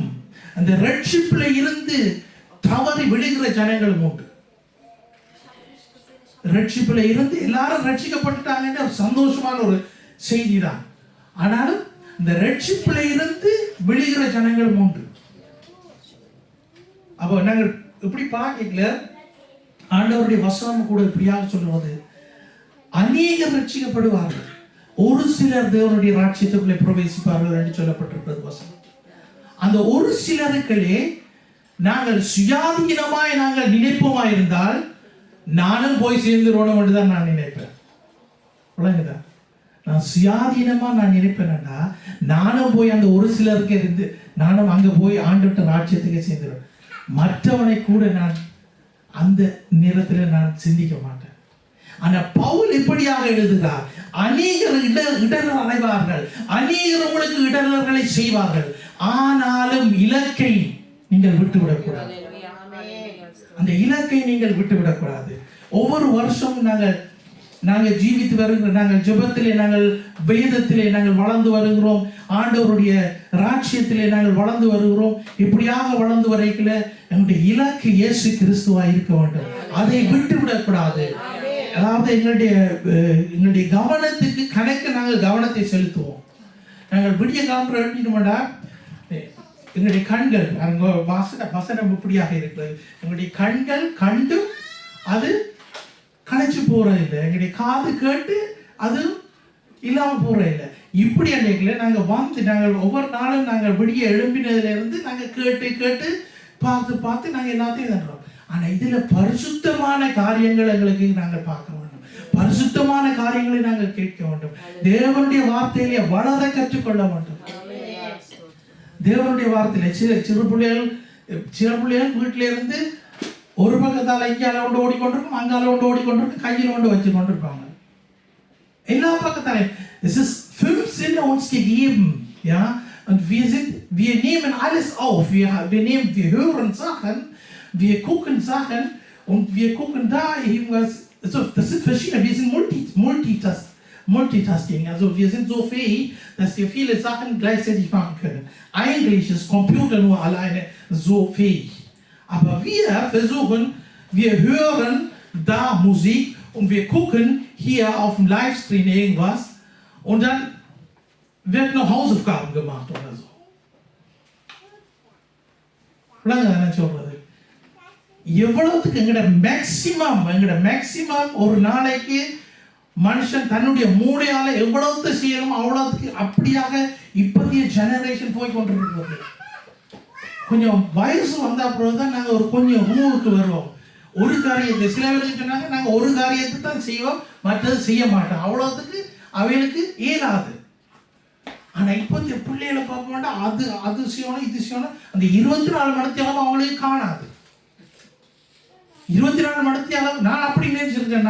அந்த ரட்சிப்புல இருந்து தவறி விழுகிற ஜனங்களும் உண்டு. ரட்சிப்புல இருந்து எல்லாரும் ரட்சிக்கப்பட்டுட்டாங்கன்னு ஒரு சந்தோஷமான ஒரு செய்தி தான். ஆனாலும் இந்த ரட்சிப்புல இருந்து விழுகிற ஜனங்களும் உண்டு. அப்போ நாங்கள் இப்படி பார்க்கல, ஆண்டவருடைய வசனம் கூட இப்படியாக சொல்லுவது, அநேகர் ரட்சிக்கப்படுவார்கள், ஒரு சிலர் தேவனுடைய ராஜ்யத்துக்குள்ளே பிரவேசிப்பார்கள் என்று சொல்லப்பட்டிருக்கிறது வசனம். அந்த ஒரு சிலருக்களே நாங்கள் சுயாதீனமாய் நாங்கள் நினைப்போமாய் இருந்தால் நானும் போய் சேர்ந்துருவோம் என்று தான் நான் நினைப்பேன். விளங்குதா? நான் சுயாதீனமா நான் நினைப்பேன்னா நானும் போய் அந்த ஒரு சிலருக்கு இருந்து நானும் அங்க போய் ஆண்டுட்ட ராஜ்யத்துக்கு சேர்ந்துருவேன். மற்றவனை கூட நான் அந்த நேரத்தில் நான் சிந்திக்க மாட்டேன். ஆனா பவுல் எப்படியாக எழுதுகிறார்? அநேகர் இடர்கள் அடைவார்கள், அநேகர் உங்களுக்கு இடர்களை செய்வார்கள், ஆனாலும் இலக்கை நீங்கள் விட்டுவிடக்கூடாது. அந்த இலக்கை நீங்கள் விட்டுவிடக்கூடாது. ஒவ்வொரு வருஷம் நாங்கள் ஜீவித்து வருகிற, நாங்கள் ஜெபத்திலே, நாங்கள் வேதத்திலே நாங்கள் வளர்ந்து வருகிறோம், ஆண்டவருடைய ராஜ்யத்திலே நாங்கள் வளர்ந்து வருகிறோம். இப்படியாக வளர்ந்து வரைக்கல எங்களுடைய இலக்கு இயேசு கிறிஸ்துவாக இருக்க வேண்டும். அதை விட்டுவிடக்கூடாது. அதாவது எங்களுடைய கவனத்துக்கு கணக்கு நாங்கள் கவனத்தை செலுத்துவோம். நாங்கள் விடிய காலம் எழுதினோம்னா எங்களுடைய கண்கள் வசனம் இப்படியாக இருக்கிறது. எங்களுடைய கண்கள் கண்டும் அது களைச்சு போறதில்லை, எங்களுடைய காது கேட்டு அது இல்லாமல் போகிற இல்லை. இப்படி அன்றைக்குல நாங்கள் வந்து நாங்கள் ஒவ்வொரு நாளும் நாங்கள் விடிய எழும்பினதுலேருந்து நாங்கள் கேட்டு கேட்டு பார்த்து பார்த்து நாங்கள் எல்லாத்தையும் தண்டுறோம். ஆனால் இதில் பரிசுத்தமான காரியங்கள் எங்களுக்கு நாங்கள் பார்க்க வேண்டும், பரிசுத்தமான காரியங்களை நாங்கள் கேட்க வேண்டும், தேவனுடைய வார்த்தையிலே வளர கற்றுக்கொள்ள வேண்டும். தேவனுடைய வார்த்தையில சிறு பிள்ளைகள் வீட்டில இருந்து ஒரு பக்கத்தால் இங்கால கொண்டு ஓடிக்கொண்டிருக்கும், அங்கால கொண்டு ஓடிக்கொண்டிருக்கும், கையில் கொண்டு வச்சு கொண்டிருப்பாங்க. எல்லா பக்கத்தாலையும். Es ist 5 Sinne uns gegeben, ja, und wir nehmen alles auf. Wir hören Sachen, wir gucken Sachen und wir gucken da irgendwas. Also, das sind verschiedene. Wir sind Multitasking. Also wir sind so fähig, dass wir viele Sachen gleichzeitig machen können. Eigentlich ist Computer nur alleine so fähig. Aber wir hören da Musik und wir gucken hier auf dem Livestream irgendwas und dann wird noch Hausaufgaben gemacht oder so. எவ்வளவுக்கு எங்கட maximum ஒரு நாளைக்கு மனுஷன் தன்னுடைய மூளையால எவ்வளவு செய்யணும் அவ்வளவுக்கு அப்படியாக இப்போதைய ஜெனரேஷன் போய் கொண்டிருக்கிறது. கொஞ்சம் வயசு வந்த அப்புறம் நாங்கள் ஒரு கொஞ்சம் ரூமுக்கு வருவோம். ஒரு காரியத்தை சில பேருக்கு சொன்னாங்க நாங்கள் ஒரு காரியத்தை தான் செய்வோம், மற்றது செய்ய மாட்டோம். அவ்வளோத்துக்கு அவைகளுக்கு இயலாது. ஆனால் இப்போதைய பிள்ளைகளை பார்க்க வேண்டாம், அது செய்யணும் இது செய்யணும். அந்த 24 மணித்தியாலும் அவங்களுக்கு காணாது. 24 மணித்தியாலும் நான் அப்படி நினைச்சிருக்கேன்.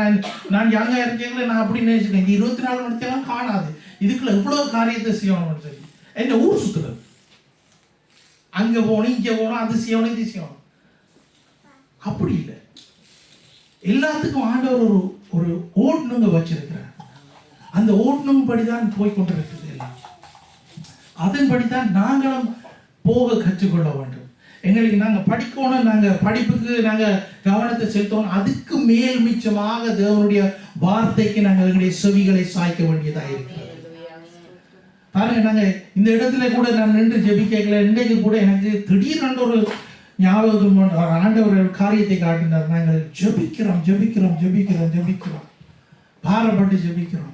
நான் யங்கா இருக்கேங்களே நான் அப்படி நினைச்சிருக்கேன். இந்த 24 மணித்தியாலும் காணாது. இதுக்குள்ள எவ்வளவு காரியத்தை செய்யணும்னு சொல்லி என்ன ஊர் சுற்றுறது, அங்கே போகணும் இங்கே போகணும், அது செய்யணும் இது செய்யணும். அப்படி இல்லை. எல்லாத்துக்கும் ஆண்டவர் ஒரு ஓட்டுனுங்க வச்சிருக்கிறார். அந்த ஓட்டுனுங்க படிதான் போய் கொண்டிருக்கிறது எல்லாம். அதன்படிதான் நாங்களும் போக கற்றுக்கொள்ள வேண்டும். எங்களுக்கு நாங்கள் படிக்கணும், நாங்கள் படிப்புக்கு நாங்கள் கவனத்தை செலுத்தணும். அதுக்கு மேல் மிச்சமாக தேவனுடைய வார்த்தைக்கு நாங்கள் எங்களுடைய செவிகளை சாய்க்க வேண்டியதாக இருக்கிறது. பாருங்க, நாங்கள் இந்த இடத்துல கூட நான் நின்று ஜெபிக்கல. இன்றைக்கு கூட எனக்கு திடீரென்று ஒரு ஞாபகம் ஆண்டவர் ஒரு காரியத்தை காட்டினார். நாங்கள் ஜெபிக்கிறோம் ஜெபிக்கிறோம் ஜெபிக்கிறோம் ஜெபிக்கிறோம், பாரப்பட்டு ஜெபிக்கிறோம்.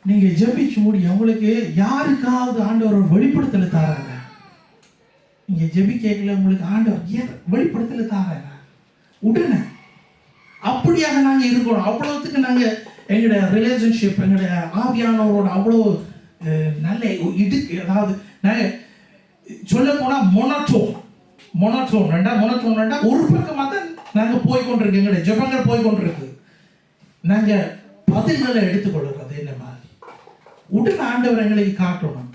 நீங்க ஜெபிச்சு முடியும் உங்களுக்கு யாருக்காவது ஆண்டவர் ஒரு வெளிப்படுத்தல தாராங்க. நீங்க ஜெபிக்கல உங்களுக்கு ஆண்டவர் ஏன் வெளிப்படுத்தல தாராங்க உடனே. அப்படியாக நாங்க இருக்கணும். அவ்வளவுக்கு நாங்க எங்களுடைய ரிலேஷன்ஷிப் எங்களுடைய ஆவியானவரோட அவ்வளோ நல்ல இடுக்கு. அதாவது நாங்கள் சொல்ல போனால் மொனட்டோன் ரெண்டா ஒரு பக்கமாக தான் நாங்கள் போய்கொண்டிருக்கு. எங்களுடைய ஜெபங்கள் போய்கொண்டிருக்கு. நாங்கள் பதில்களை எடுத்துக்கொள்கிறது என்ன மாதிரி உடனே ஆண்டவர் எங்களுக்கு காட்டணும்.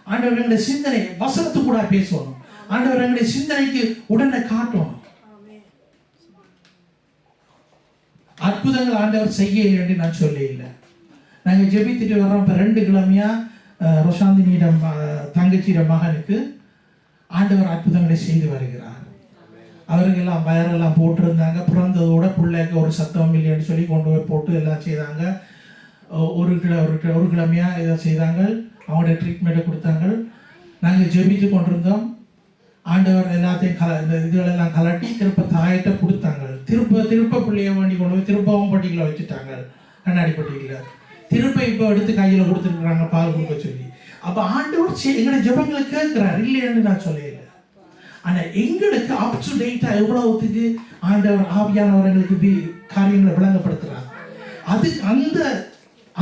ஆண்டவர் எங்களுடைய சிந்தனை வசனத்து கூட பேசணும். ஆண்டவர் எங்களுடைய சிந்தனைக்கு உடனே காட்டணும். அற்புதங்கள் ஆண்டவர் செய்ய என்று நான் சொல்ல இல்லை. நாங்கள் ஜெபித்துட்டு வரோம். இப்போ 2 கிழமையா ரோஷாந்தினியிடம் தங்கச்சியிட மகனுக்கு ஆண்டவர் அற்புதங்களை செய்து வருகிறார். அவருக்கெல்லாம் வயரெல்லாம் போட்டிருந்தாங்க. பிறந்ததோட பிள்ளைக்கு ஒரு சத்தம் இல்லைன்னு சொல்லி கொண்டு போய் போட்டு எல்லாம் செய்தாங்க. ஒரு கிழமையா இதை செய்தாங்க. அவங்களுடைய ட்ரீட்மெண்ட்டை கொடுத்தாங்க. நாங்கள் ஜெபித்து கொண்டிருந்தோம். ஆண்டவர் எல்லாத்தையும் இந்த இதுகளெல்லாம் கலட்டி திருப்ப தாயிட்ட கொடுத்தாங்க. திருப்ப பிள்ளைய வேண்டி கொண்டு போய் திருப்பவும் பட்டிகளை வச்சுட்டாங்க, கண்ணாடி பட்டிகளை. திருப்ப இப்போ எடுத்து கையில் கொடுத்துருக்குறாங்க பால் கொடுக்க சொல்லி. அப்போ ஆண்டவர் எங்களுடைய ஜெபங்களை கேட்கிறார், இல்லைன்னு நான் சொல்லல. ஆனால் எங்களுக்கு அப் டு டேட்டாக எவ்வளவுக்கு ஆண்டவர் ஆவியானவர் எங்களுக்கு காரியங்களை விளங்கப்படுத்துறார். அதுக்கு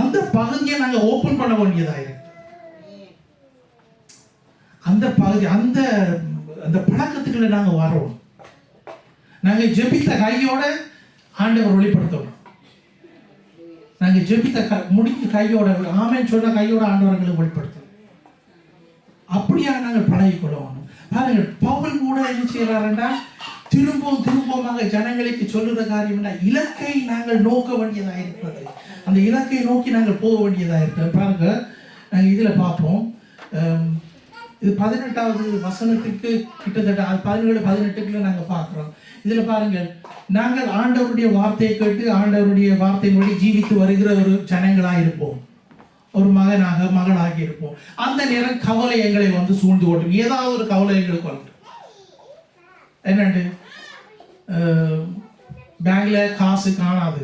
அந்த பகுதியை நாங்கள் ஓப்பன் பண்ண வேண்டியதாக இருக்கு. அந்த பகுதி அந்த பழக்கத்துக்குள்ள நாங்கள் வரோம். நாங்கள் ஜெபித்த கையோட ஆண்டவர் வெளிப்படுத்தணும். நாங்கள் ஜெபித்த முடிஞ்ச கையோட ஆமென் சொன்ன கையோட ஆண்டவர்களுக்கு வெளிப்படுத்தணும். அப்படியாக நாங்கள் பழகிக்கொள்ளணும். பாருங்கள், பவுல் கூட என்ன செய்யறாருன்னா திரும்பமாக ஜனங்களுக்கு சொல்லுற காரியம்னா இலக்கை நாங்கள் நோக்க வேண்டியதாக இருக்கிறது. அந்த இலக்கை நோக்கி நாங்கள் போக வேண்டியதாக இருக்கிறது. பாருங்க, நாங்கள் இதில் பார்ப்போம். இது 18வது வசனத்துக்கு கிட்டத்தட்ட 17-18 நாங்கள் பார்க்குறோம். இதில் பாருங்கள், நாங்கள் ஆண்டவருடைய வார்த்தையை கேட்டு ஆண்டவருடைய வார்த்தையின்படி ஜீவித்து வருகிற ஒரு ஜனங்களாக இருப்போம், ஒரு மகளாக இருப்போம். அந்த நேரம் கவலை எங்களை வந்து சூழ்ந்து கொண்டும். ஏதாவது ஒரு கவலை எங்களுக்கு வந்து என்னண்டு, பேங்க்ல காசு காணாது,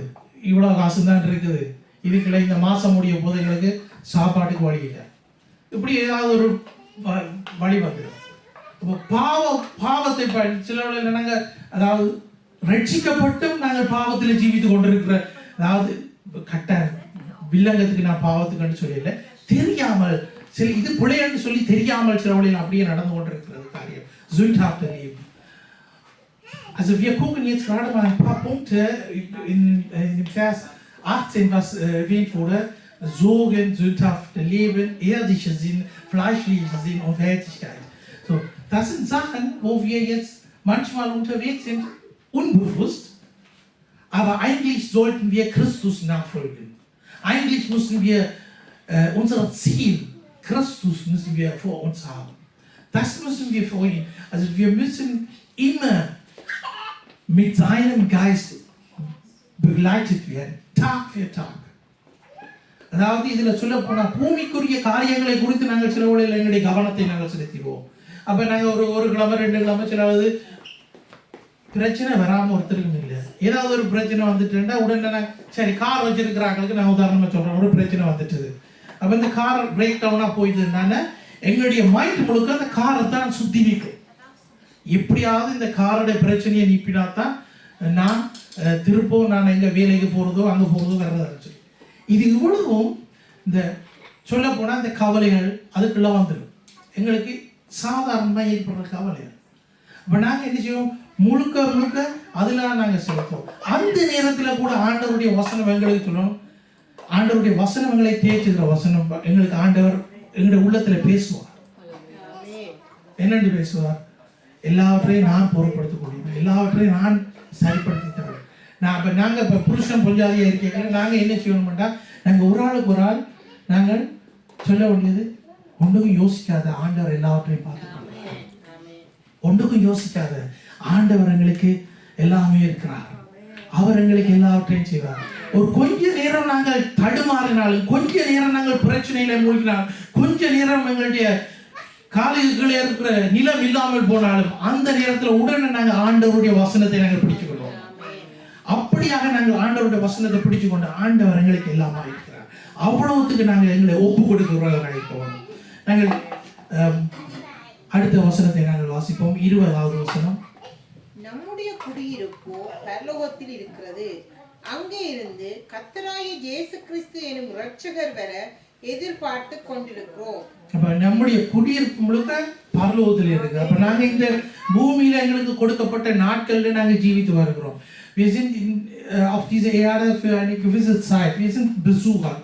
இவ்வளோ காசு தான் இருக்குது, இதுக்குள்ள இந்த மாசம் முடிய போது எங்களுக்கு சாப்பாட்டுக்கு வழி இல்லை, இப்படி ஏதாவது ஒரு வழி வந்துடும். இப்போ பாவத்தை சில நாங்கள் அதாவது ரட்சிக்கப்பட்டும் நாங்கள் பாவத்தில் ஜீவித்து கொண்டிருக்கிற, அதாவது கட்ட வில்லங்கத்துக்கு நான் பாவத்துக்குன்னு சொல்லல, தெரியாமல் சில இது பிள்ளைன்னு சொல்லி தெரியாமல் சில வழியில் அப்படியே நடந்து கொண்டிருக்கிறது காரியம். Sündhafte Leben. Also wir gucken jetzt gerade mal ein paar Punkte in dem Vers 18, was erwähnt wurde. Sorgen, sündhafte Leben, irdische Sinn, fleischliche Sinn und Verhältniskeit. So, das sind Sachen, wo wir jetzt manchmal unterwegs sind, unbewusst, aber eigentlich sollten wir Christus nachfolgen. Eigentlich müssen wir unser Ziel, Christus müssen wir vor uns haben. Das müssen wir vor ihm. Also wir müssen immer mit seinem Geist begleitet werden, Tag für Tag. அதாவது இதில் சொல்ல போனால் பூமிக்குரிய காரியங்களை குறித்து நாங்கள் சில வேளையில் எங்களுடைய கவனத்தை நாங்கள் செலுத்திடுவோம். அப்போ நாங்கள் ஒரு கிழமை 2 கிழமை சிலாவது பிரச்சனை வராமல் ஒருத்தருக்கும் இல்லை. ஏதாவது ஒரு பிரச்சனை வந்துட்டுன்னா உடனே நாங்கள் சரி கார் வச்சிருக்கிறாங்களுக்கு நான் உதாரணமாக சொல்கிறேன், ஒரு பிரச்சனை வந்துட்டுது. அப்போ இந்த கார் பிரேக் டவுனாக போயிட்டுனால எங்களுடைய மைண்ட் முழுக்க அந்த காரை தான் சுற்றி நிற்கும். எப்படியாவது இந்த காரோட பிரச்சனையை நீப்பினா தான் நான் திருப்பவும் நான் எங்கே வேலைக்கு போகிறதோ அங்கே போகிறதோ வர்றதா இருந்துச்சு. இது இவ்வளவும் இந்த சொல்ல போனால் இந்த கவலைகள் அதுக்குள்ள வந்துடும், எங்களுக்கு சாதாரணமாக ஏற்படுற கவலைகள். இப்போ நாங்கள் என்ன செய்வோம், முழுக்க அதெல்லாம் நாங்கள் செலுத்தோம். அந்த நேரத்தில் கூட ஆண்டவருடைய வசனம் எங்களுக்கு சொல்லணும். ஆண்டவருடைய வசனம் எங்களை தேய்ச்சுகிற வசனம் எங்களுக்கு ஆண்டவர் எங்களுடைய உள்ளத்தில் பேசுவார். என்னென்று பேசுவார்? எல்லாவற்றையும் நான் பொருட்படுத்தக்கூடிய, எல்லாவற்றையும் நான் சரிப்படுத்தி தருவேன். நாங்கள் இப்போ புருஷன் பொஞ்சாதியாக இருக்கீங்களா, நாங்கள் என்ன செய்யணும்னா நாங்கள் ஒரு ஆளுக்கு ஒரு ஆள் நாங்கள் சொல்ல வேண்டியது, ஒன்றுக்கும் யோசிக்காத ஆண்டவர் எல்லாவற்றையும் பார்த்துக்கொள்ள, ஒன்றுக்கும் யோசிக்காத ஆண்டவர் எங்களுக்கு எல்லாமே இருக்கிறார், அவர் எங்களுக்கு எல்லாவற்றையும் செய்வார். ஒரு கொஞ்ச நேரம் நாங்கள் தடுமாறினாலும், கொஞ்ச நேரம் நாங்கள் பிரச்சனையில மூழ்கினாலும், கொஞ்ச நேரம் எங்களுடைய காலைகளே இருக்கிற நிலம் இல்லாமல் போனாலும் அந்த நேரத்தில் உடனே நாங்கள் ஆண்டவருடைய வசனத்தை நாங்கள் பிடித்துக் கொள்வோம். அப்படியாக நாங்கள் ஆண்டவருடைய வசனத்தை பிடிச்சு கொண்டு ஆண்டவர் எங்களுக்கு எல்லாமே இருக்கிறார். அவ்வளவுத்துக்கு நாங்கள் எங்களை ஒப்பு கொடுக்கிறவர்களாக இருக்கோம். நாங்கள் அடுத்த வசனத்தை நாங்கள் வாசிப்போம். 20வது வசனம். நம்முடைய குடியிருப்போ பரலோகத்தில் இருக்கிறது, அங்கே இருந்து கர்த்தராகிய இயேசு கிறிஸ்து எனும் இரட்சகர் வர எதிர்பார்த்து கொண்டிருக்கிறோம். அப்ப நம்முடைய குடியிருப்பு முழுக்க பரலோகத்தில் இருக்கு. அப்ப நாங்க இந்த பூமியில எங்களுக்கு கொடுக்கப்பட்ட நாட்கள்ல நாங்க ஜீவித்து வருகிறோம். Wir sind auf dieser Erde für eine gewisse Zeit. Wir sind Besucher.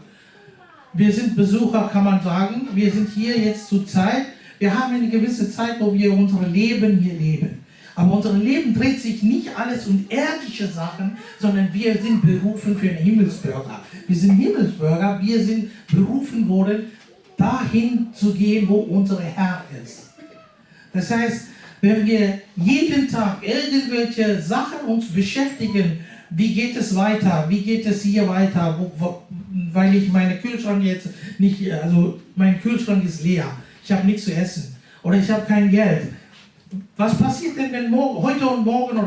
Wir sind Besucher, kann man sagen. Wir sind hier jetzt zur Zeit. Wir haben eine gewisse Zeit, wo wir unser Leben hier leben. Aber unser Leben dreht sich nicht alles um irdische Sachen, sondern wir sind berufen für einen Himmelsbürger. Wir sind Himmelsbürger. Wir sind berufen worden, dahin zu gehen, wo unser Herr ist. Das heißt, wenn wir jeden Tag irgendwelche Sachen uns beschäftigen, wie geht es weiter, wie geht es hier weiter, weil ich meine Kühlschrank jetzt nicht, also mein Kühlschrank ist leer, ich habe nichts zu essen oder ich habe kein Geld. Was passiert denn, wenn heute und morgen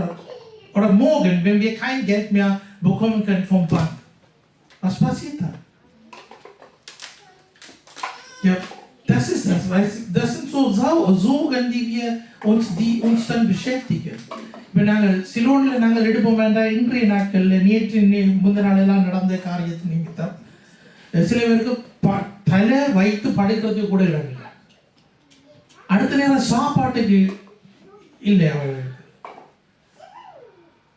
oder morgen, wenn wir kein Geld mehr bekommen können vom Bank? Was passiert dann? Ja, das ist das, weißt du, das sind so Sorgen, die uns dann beschäftigen. இப்போ நாங்கள் சிலோனில் நாங்கள் எடுப்போம் வேண்டாம், இன்றைய நாட்களில் நேற்று முந்தின நாளெல்லாம் நடந்த காரியத்தை நிமித்தம் சில பேருக்கு தலை வைத்து படுக்கிறதுக்கு கூட இல்லை, அடுத்த நேரம் சாப்பாட்டுக்கு இல்லை, அவர்களுக்கு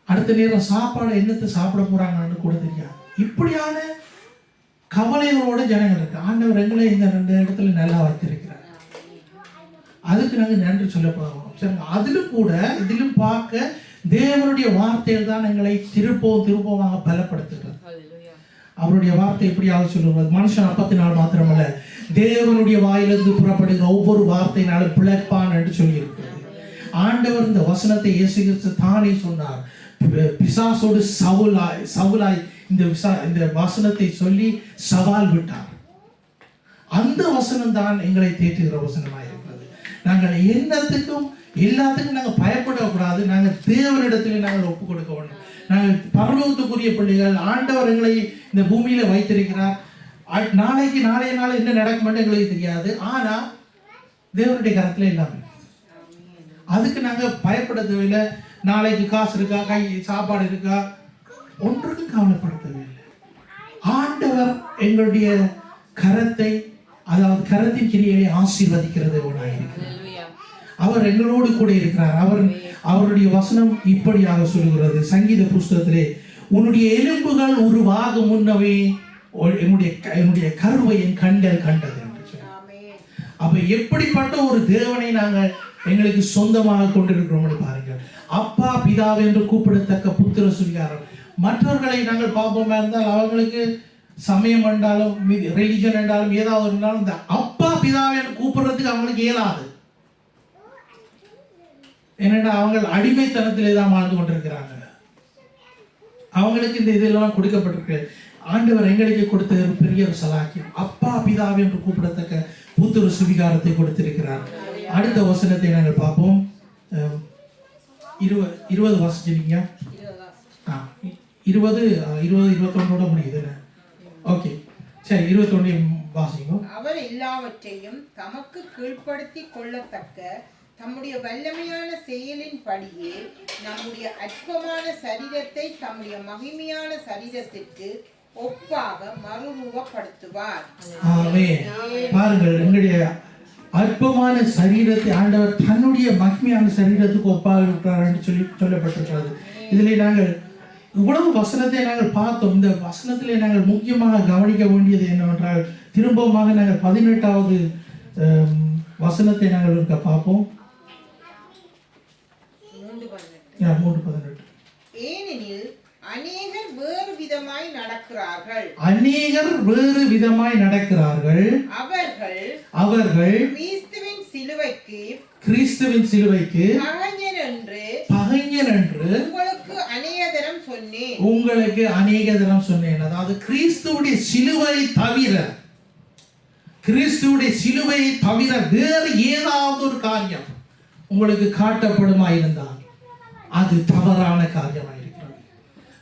அடுத்த நேரம் சாப்பாடு என்னத்தை சாப்பிட போறாங்கன்னு கூட தெரியாது. இப்படியான கவலைகளோட ஜனங்கள் இருக்கு. ஆண்டவர் எங்களை இந்த 2 இடத்துல நல்லா வைத்திருக்கிறார். அதுக்கு நாங்கள் நன்றி சொல்ல போகிறோம். அதிலும் கூட இதிலும் பார்க்க தேவனுடைய வார்த்தையில் தான் எங்களை திருப்பமாக பலப்படுத்துகிறது. அவருடைய வார்த்தை எப்படியாவது சொல்லுவது, மனுஷன் அப்பத்தினால் மாத்திரமல்ல தேவனுடைய வாயிலிருந்து புறப்படுகிற ஒவ்வொரு வார்த்தையினாலும் பிழைப்பான் என்று சொல்லி இருக்கிறது. ஆண்டவர் இந்த வசனத்தை இயேசு கிறிஸ்து தானே சொன்னார். பிசாசோடு சவுலாய் இந்த வசனத்தை சொல்லி சவால் விட்டார். அந்த வசனம் தான் எங்களை தேற்றுகிற வசனமாக இருக்கிறது. நாங்கள் எல்லாத்துக்கும் நாங்கள் பயப்படக்கூடாது. நாங்கள் தேவனிடத்தில் நாங்கள் ஒப்பு கொடுக்க வேண்டும். நாங்கள் பரலோகத்துக்குரிய பிள்ளைகள். ஆண்டவர் எங்களை இந்த பூமியில வைத்திருக்கிறார். நாளைக்கு நாளைய நாள் என்ன நடக்கும் எங்களுக்கு தெரியாது. ஆனா தேவனுடைய கரத்துல எல்லாமே. அதுக்கு நாங்க பயப்பட தேவையில்லை. நாளைக்கு காசு இருக்கா, கை சாப்பாடு இருக்கா, ஒன்றுக்கும் கவலைப்பட தேவையில்லை. ஆண்டவர் எங்களுடைய கரத்தை, அதாவது கரத்தின் கிரியையை ஆசீர்வதிக்கிறது. அவர் எங்களோடு கூட இருக்கிறார். அவருடைய வசனம் இப்படியாக சொல்கிறது சங்கீத புஸ்தகத்திலே, உன்னுடைய எலும்புகள் உருவாகும் முன்னவே என்னுடைய கருவை என் கண்கள் கண்டது என்று சொன்னார். அப்ப எப்படிப்பட்ட ஒரு தேவனை நாங்கள் எங்களுக்கு சொந்தமாக கொண்டிருக்கிறோம் பாருங்கள். அப்பா பிதா என்று கூப்பிடத்தக்க புத்திர சுவிகாரம். மற்றவர்களை நாங்கள் பார்ப்போமா இருந்தால் அவங்களுக்கு சமயம் என்றாலும் ரிலிஜன் என்றாலும் ஏதாவது இருந்தாலும் இந்த அப்பா பிதாவை என்று கூப்பிடுறதுக்கு அவங்களுக்கு இயலாது. ஏன்னா அவங்க அடிமைத்தனத்திலே தான் வாழ்ந்து கொண்டிருக்கிறாங்க. அவங்களுக்கு இந்த இதெல்லாம் கொடுக்கப்பட்டிருக்கு. ஆண்டவர் எங்களுக்கு கொடுத்த பெரிய ஒரு சலாக்கியம். அப்பா பிதாவை என்று கூப்பிடத்தக்க புத்திர சுவிகாரத்தை கொடுத்திருக்கிறார். அடுத்த வசனத்தை நாங்கள் பார்ப்போம். 20 வாசிச்சிருக்கீங்க. 21 முடியுது. ஓகே, சரி, 21 வாசிங்க. அவர் எல்லாவற்றையும் தமக்கு கீழ்ப்படுத்தி கொள்ளத்தக்க தம்முடைய வல்லமையான செயலின் படியே நம்முடைய அற்பமான சரீரத்தை தம்முடைய மகிமையான சரீரத்திற்கு ஒப்பாக மறுரூபப்படுத்துவார். ஆமென். பாருங்கள், எங்களுடைய அற்பமான சரீரத்தை ஆண்டவர் தன்னுடைய மகிமையான சரீரத்துக்கு ஒப்பாக இருக்கிறார் என்று சொல்லப்பட்டிருக்கிறது. இதில் நாங்கள் இவ்வளவு வசனத்தை நாங்கள் பார்த்தோம். இந்த வசனத்திலே நாங்கள் முக்கியமாக கவனிக்க வேண்டியது என்னவென்றால், திரும்பமாக நாங்கள் 18வது வசனத்தை நாங்கள் இருக்க பார்ப்போம். 3:18. ஏனெனில் அநேகர் வேறு விதமாய் நடக்கிறார்கள். அவர்கள் கிறிஸ்துவின் சிலுவைக்கு பகைஞர் என்று உங்களுக்கு அநேக தரம் சொன்னேன். அதாவது கிறிஸ்துவுடைய சிலுவையை தவிர வேறு ஏதாவது ஒரு காரியம் உங்களுக்கு காட்டப்படுமா இருந்தால் அது தவறான காரியமாயிருக்கிறது.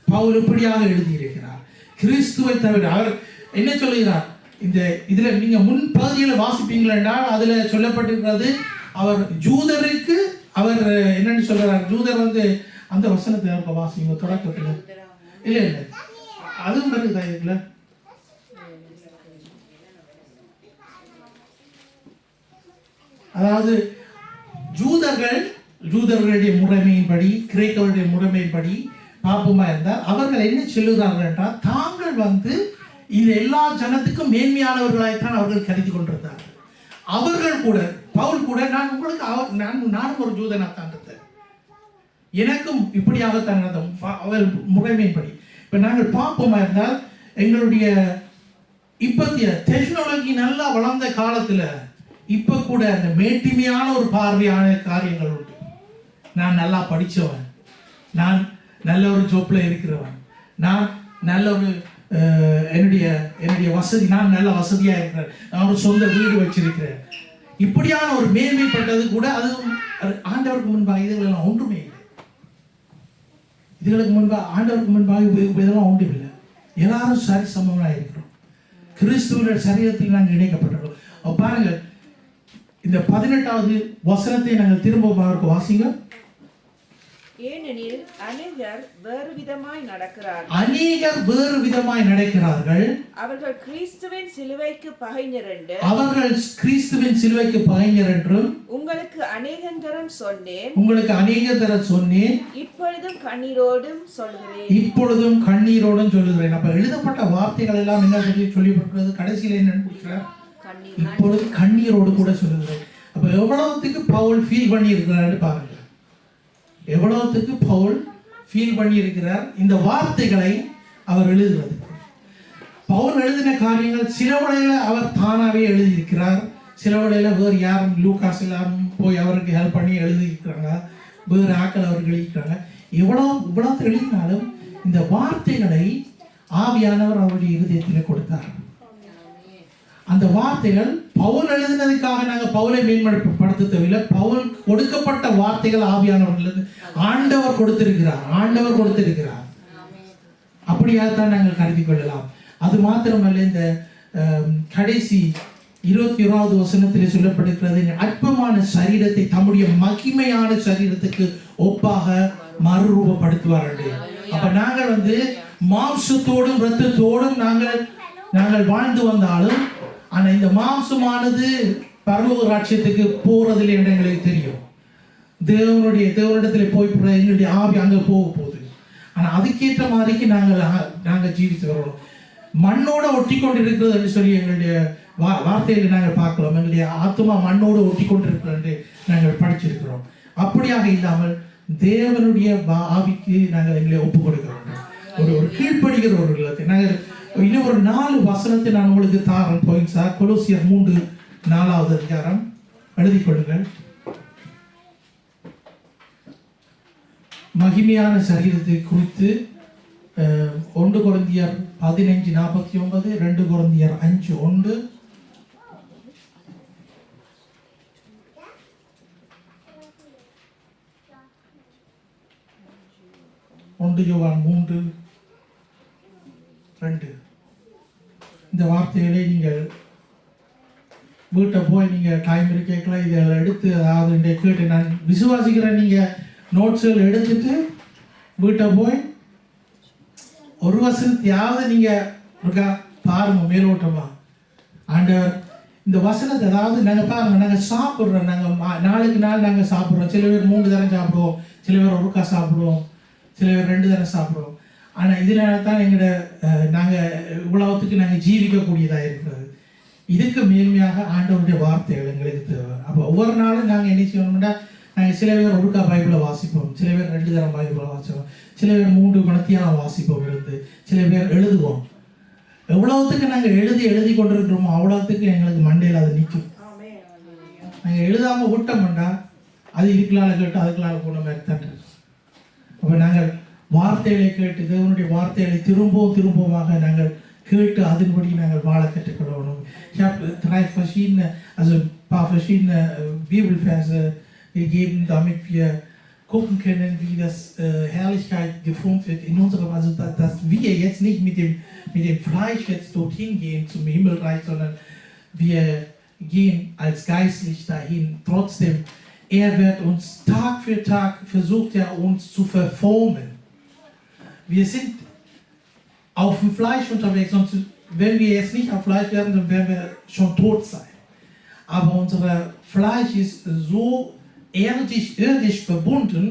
பவுல் இப்படியாக எழுதியிருக்கிறார். கிறிஸ்துவை தவிர அவர் என்ன சொல்லுகிறார்? இந்த இதுல நீங்க முன் பகுதியில் வாசிப்பீங்களா என்றால் அதுல சொல்லப்பட்டிருக்கிறது, அவர் ஜூதருக்கு அவர் என்னன்னு சொல்றார். ஜூதர் அந்த வசனத்தை வாசிங்க தொடக்கத்துல. இல்ல அதுவும் வருதா இதுல? அதாவது ஜூதர்களுடைய முறைமையின்படி, கிரேக்கர்களுடைய முறைமையின்படி பாப்பமா இருந்தால் அவர்கள் என்ன சொல்லுகிறார்கள் என்றால், தாங்கள் இது எல்லா ஜனத்துக்கும் மேன்மையானவர்களாய்த்தான் அவர்கள் கருதி கொண்டிருந்தார்கள். அவர்கள் கூட, பவுல் கூட, நான் உங்களுக்கு நானும் ஒரு ஜூதனாத்தான் இருந்தேன், எனக்கும் இப்படியாகத்தான் நடந்தோம் அவர் முறைமையின்படி. இப்ப நாங்கள் பார்ப்போமா இருந்தால் எங்களுடைய இப்பத்திய டெக்னாலஜி நல்லா வளர்ந்த காலத்துல இப்ப கூட அந்த மேட்டிமையான ஒரு பார்வையான காரியங்கள் உண்டு. நான் நல்லா படிச்சவன், நான் நல்ல ஒரு ஜோப்ல இருக்கிறவன், நான் நல்ல ஒரு என்னுடைய வசதி, நான் நல்ல வசதியா இருக்கிறேன், நான் ஒரு சொந்த வீடு வச்சிருக்கிறேன், இப்படியான ஒரு மேன்மைப்பட்டது கூட அதுவும் ஆண்டவருக்கு முன்பாக இதுகளெல்லாம் ஒன்றுமே இல்லை. இதுகளுக்கு முன்பாக ஆண்டவருக்கு முன்பாக இதெல்லாம் ஒன்றும் இல்லை. எல்லாரும் சரி சமமாக இருக்கிறோம். கிறிஸ்துவ சரீரத்தில் நாங்கள் இணைக்கப்பட்டிருக்கோம். பாருங்க, இந்த 18வது வசனத்தை நாங்கள் திரும்ப வாசிங்க. ஏனெனில் அநேகர் வேறு விதமாய் நடக்கிறார்கள். அவர்கள் கிறிஸ்துவின் சிலுவைக்கு பகைஞர் என்றும் உங்களுக்கு அநேக தரம் சொன்னேன். இப்பொழுதும் கண்ணீரோடும் சொல்லுகிறேன். அப்ப எழுதப்பட்ட வார்த்தைகள் எல்லாம் என்ன சொல்லப்பட்டிருக்கிறது? கடைசியில் என்ன கொடுக்கிறார்? இப்பொழுது கண்ணீரோடு கூட சொல்லுகிறேன். அப்ப எவ்வளவுக்கு பவுல் ஃபீல் பண்ணி இருக்கிறார் பாருங்க. எவ்வளவுக்கு பவுல் ஃபீல் பண்ணி இருக்கிறார் இந்த வார்த்தைகளை அவர் எழுதுவது. பவுல் எழுதின காரியங்கள் சில வழியில அவர் தானாவே எழுதியிருக்கிறார், சில வழியில வேறு யாரும் லூகாஸ் எல்லாரும் போய் அவருக்கு ஹெல்ப் பண்ணி எழுதியிருக்கிறாங்க, வேறு ஆக்கள் அவர்கள் எழுதியிருக்கிறாங்க. இவ்வளவு எழுதினாலும் இந்த வார்த்தைகளை ஆவியானவர் அவருடைய இருதயத்தில் கொடுத்தார். அந்த வார்த்தைகள் பவுல் எழுதினதுக்காக நாங்கள் பவுலை மேன்மைப்படுத்த தேவையில்லை. பவுல் கொடுக்கப்பட்ட வார்த்தைகள் ஆவியானவர்கள் ஆண்டவர் கொடுத்திருக்கிறார். அப்படியாகத்தான் நாங்கள் கருதி கொள்ளலாம். அது மாத்திரமல்ல, இந்த கடைசி 21வது வசனத்தில் சொல்லப்பட்டிருக்கிறது, அற்பமான சரீரத்தை தம்முடைய மகிமையான சரீரத்துக்கு ஒப்பாக மறுரூபப்படுத்துவார்கள். அப்ப நாங்கள் மாம்சத்தோடும் இரத்தத்தோடும் நாங்கள் வாழ்ந்து வந்தாலும், ஆனா இந்த மாம்சமானது பரலோக ராஜ்யத்துக்கு போறதில்லை என்று எங்களுக்கு தெரியும். தேவனிடத்துல போய் எங்களுடைய ஆவி அங்க போக போகுது. ஆனா அதுக்கேற்ற மாதிரிக்கு நாங்கள் ஜீவித்து வரணும். மண்ணோட ஒட்டி கொண்டு இருக்கிறது என்று சொல்லி எங்களுடைய வார்த்தைகளை நாங்கள் பார்க்கலாம். எங்களுடைய ஆத்மா மண்ணோடு ஒட்டி கொண்டு இருக்கிறது நாங்கள் படிச்சிருக்கிறோம். அப்படியாக இல்லாமல் தேவனுடைய ஆவிக்கு நாங்கள் எங்களை ஒப்பு கொடுக்க வேண்டும். ஒரு கீழ்ப்படுகிற ஒரு இல்லத்தை நாங்கள் இன்னும் ஒரு 4 வசனத்தை நான் உங்களுக்கு தாரன் பாயிண்ட்ஸா. கொலோசியர் 3:4வது அதிகாரம் எழுதி கொள்ளுங்கள். மகிமையான சரீரத்தை குறித்து 1 கொரிந்தியர் 15:49, 2 கொரிந்தியர் 5:1, 1 யோவான் 3:2. இந்த வார்த்தைகளை நீங்கள் வீட்டை போய் நீங்கள் டைம் கேட்கலாம். இதை எடுத்து அதாவது கேட்டு நான் விசுவாசிக்கிறேன். நீங்கள் நோட்ஸுகள் எடுத்துட்டு வீட்டை போய் ஒரு வசனத்தையாவது நீங்கள் பாருங்க மேலோட்டமா. ஆண்டவர் இந்த வசனத்தை, அதாவது நாங்கள் பாருங்க, நாங்கள் சாப்பிட்றோம், நாங்கள் நாளுக்கு நாள் நாங்கள் சாப்பிட்றோம். சில பேர் 3 தரம் சாப்பிடுவோம், சில பேர் ஒருக்கா சாப்பிடுவோம், சில பேர் 2 தரம் சாப்பிடுவோம். ஆனால் இதனால தான் நாங்கள் இவ்வளவுத்துக்கு நாங்கள் ஜீவிக்கக்கூடியதாக இருக்கிறது. இதுக்கு மேன்மையாக ஆண்டவருடைய வார்த்தைகள் எங்களுக்கு தேவை. அப்போ ஒவ்வொரு நாளும் நாங்கள் என்ன செய்யணும்னா, நாங்கள் சில பேர் ஒருக்கா பைபிளை வாசிப்போம், சில பேர் 2 தரம் பைபிளை வாசிப்போம், சில பேர் 3 மணித்தியாலம் வாசிப்போம் இருந்து, சில பேர் எழுதுவோம். எவ்வளவுத்துக்கு நாங்கள் எழுதி கொண்டிருக்கிறோமோ அவ்வளோத்துக்கு எங்களுக்கு மண்டையில் அது நிற்கும். நாங்கள் எழுதாமல் விட்டோம்னா அது இதுக்குள்ளால கேட்டு அதுக்குள்ளால போன மாதிரி தான் இருக்கு. அப்போ நாங்கள் வார்த்தைகளை கேட்டு தேவனுடைய வார்த்தைகளை திரும்பமாக நாங்கள் கேட்டு அதன்படி நாங்கள் வாழ கற்றுக்கொள்ளணும். Ich habe 3 verschiedene, also ein paar verschiedene Bibelverse gegeben, damit wir gucken können, wie das Herrlichkeit geformt wird in unserem, also dass wir jetzt nicht mit dem Fleisch jetzt dorthin gehen zum Himmelreich, sondern wir gehen als geistlich dahin. Trotzdem, er wird uns Tag für Tag, versucht er uns zu verformen. Wir sind auf dem Fleisch unterwegs, sonst, wenn wir jetzt nicht auf Fleisch werden, dann werden wir schon tot sein. Aber unser Fleisch ist so irdisch verbunden,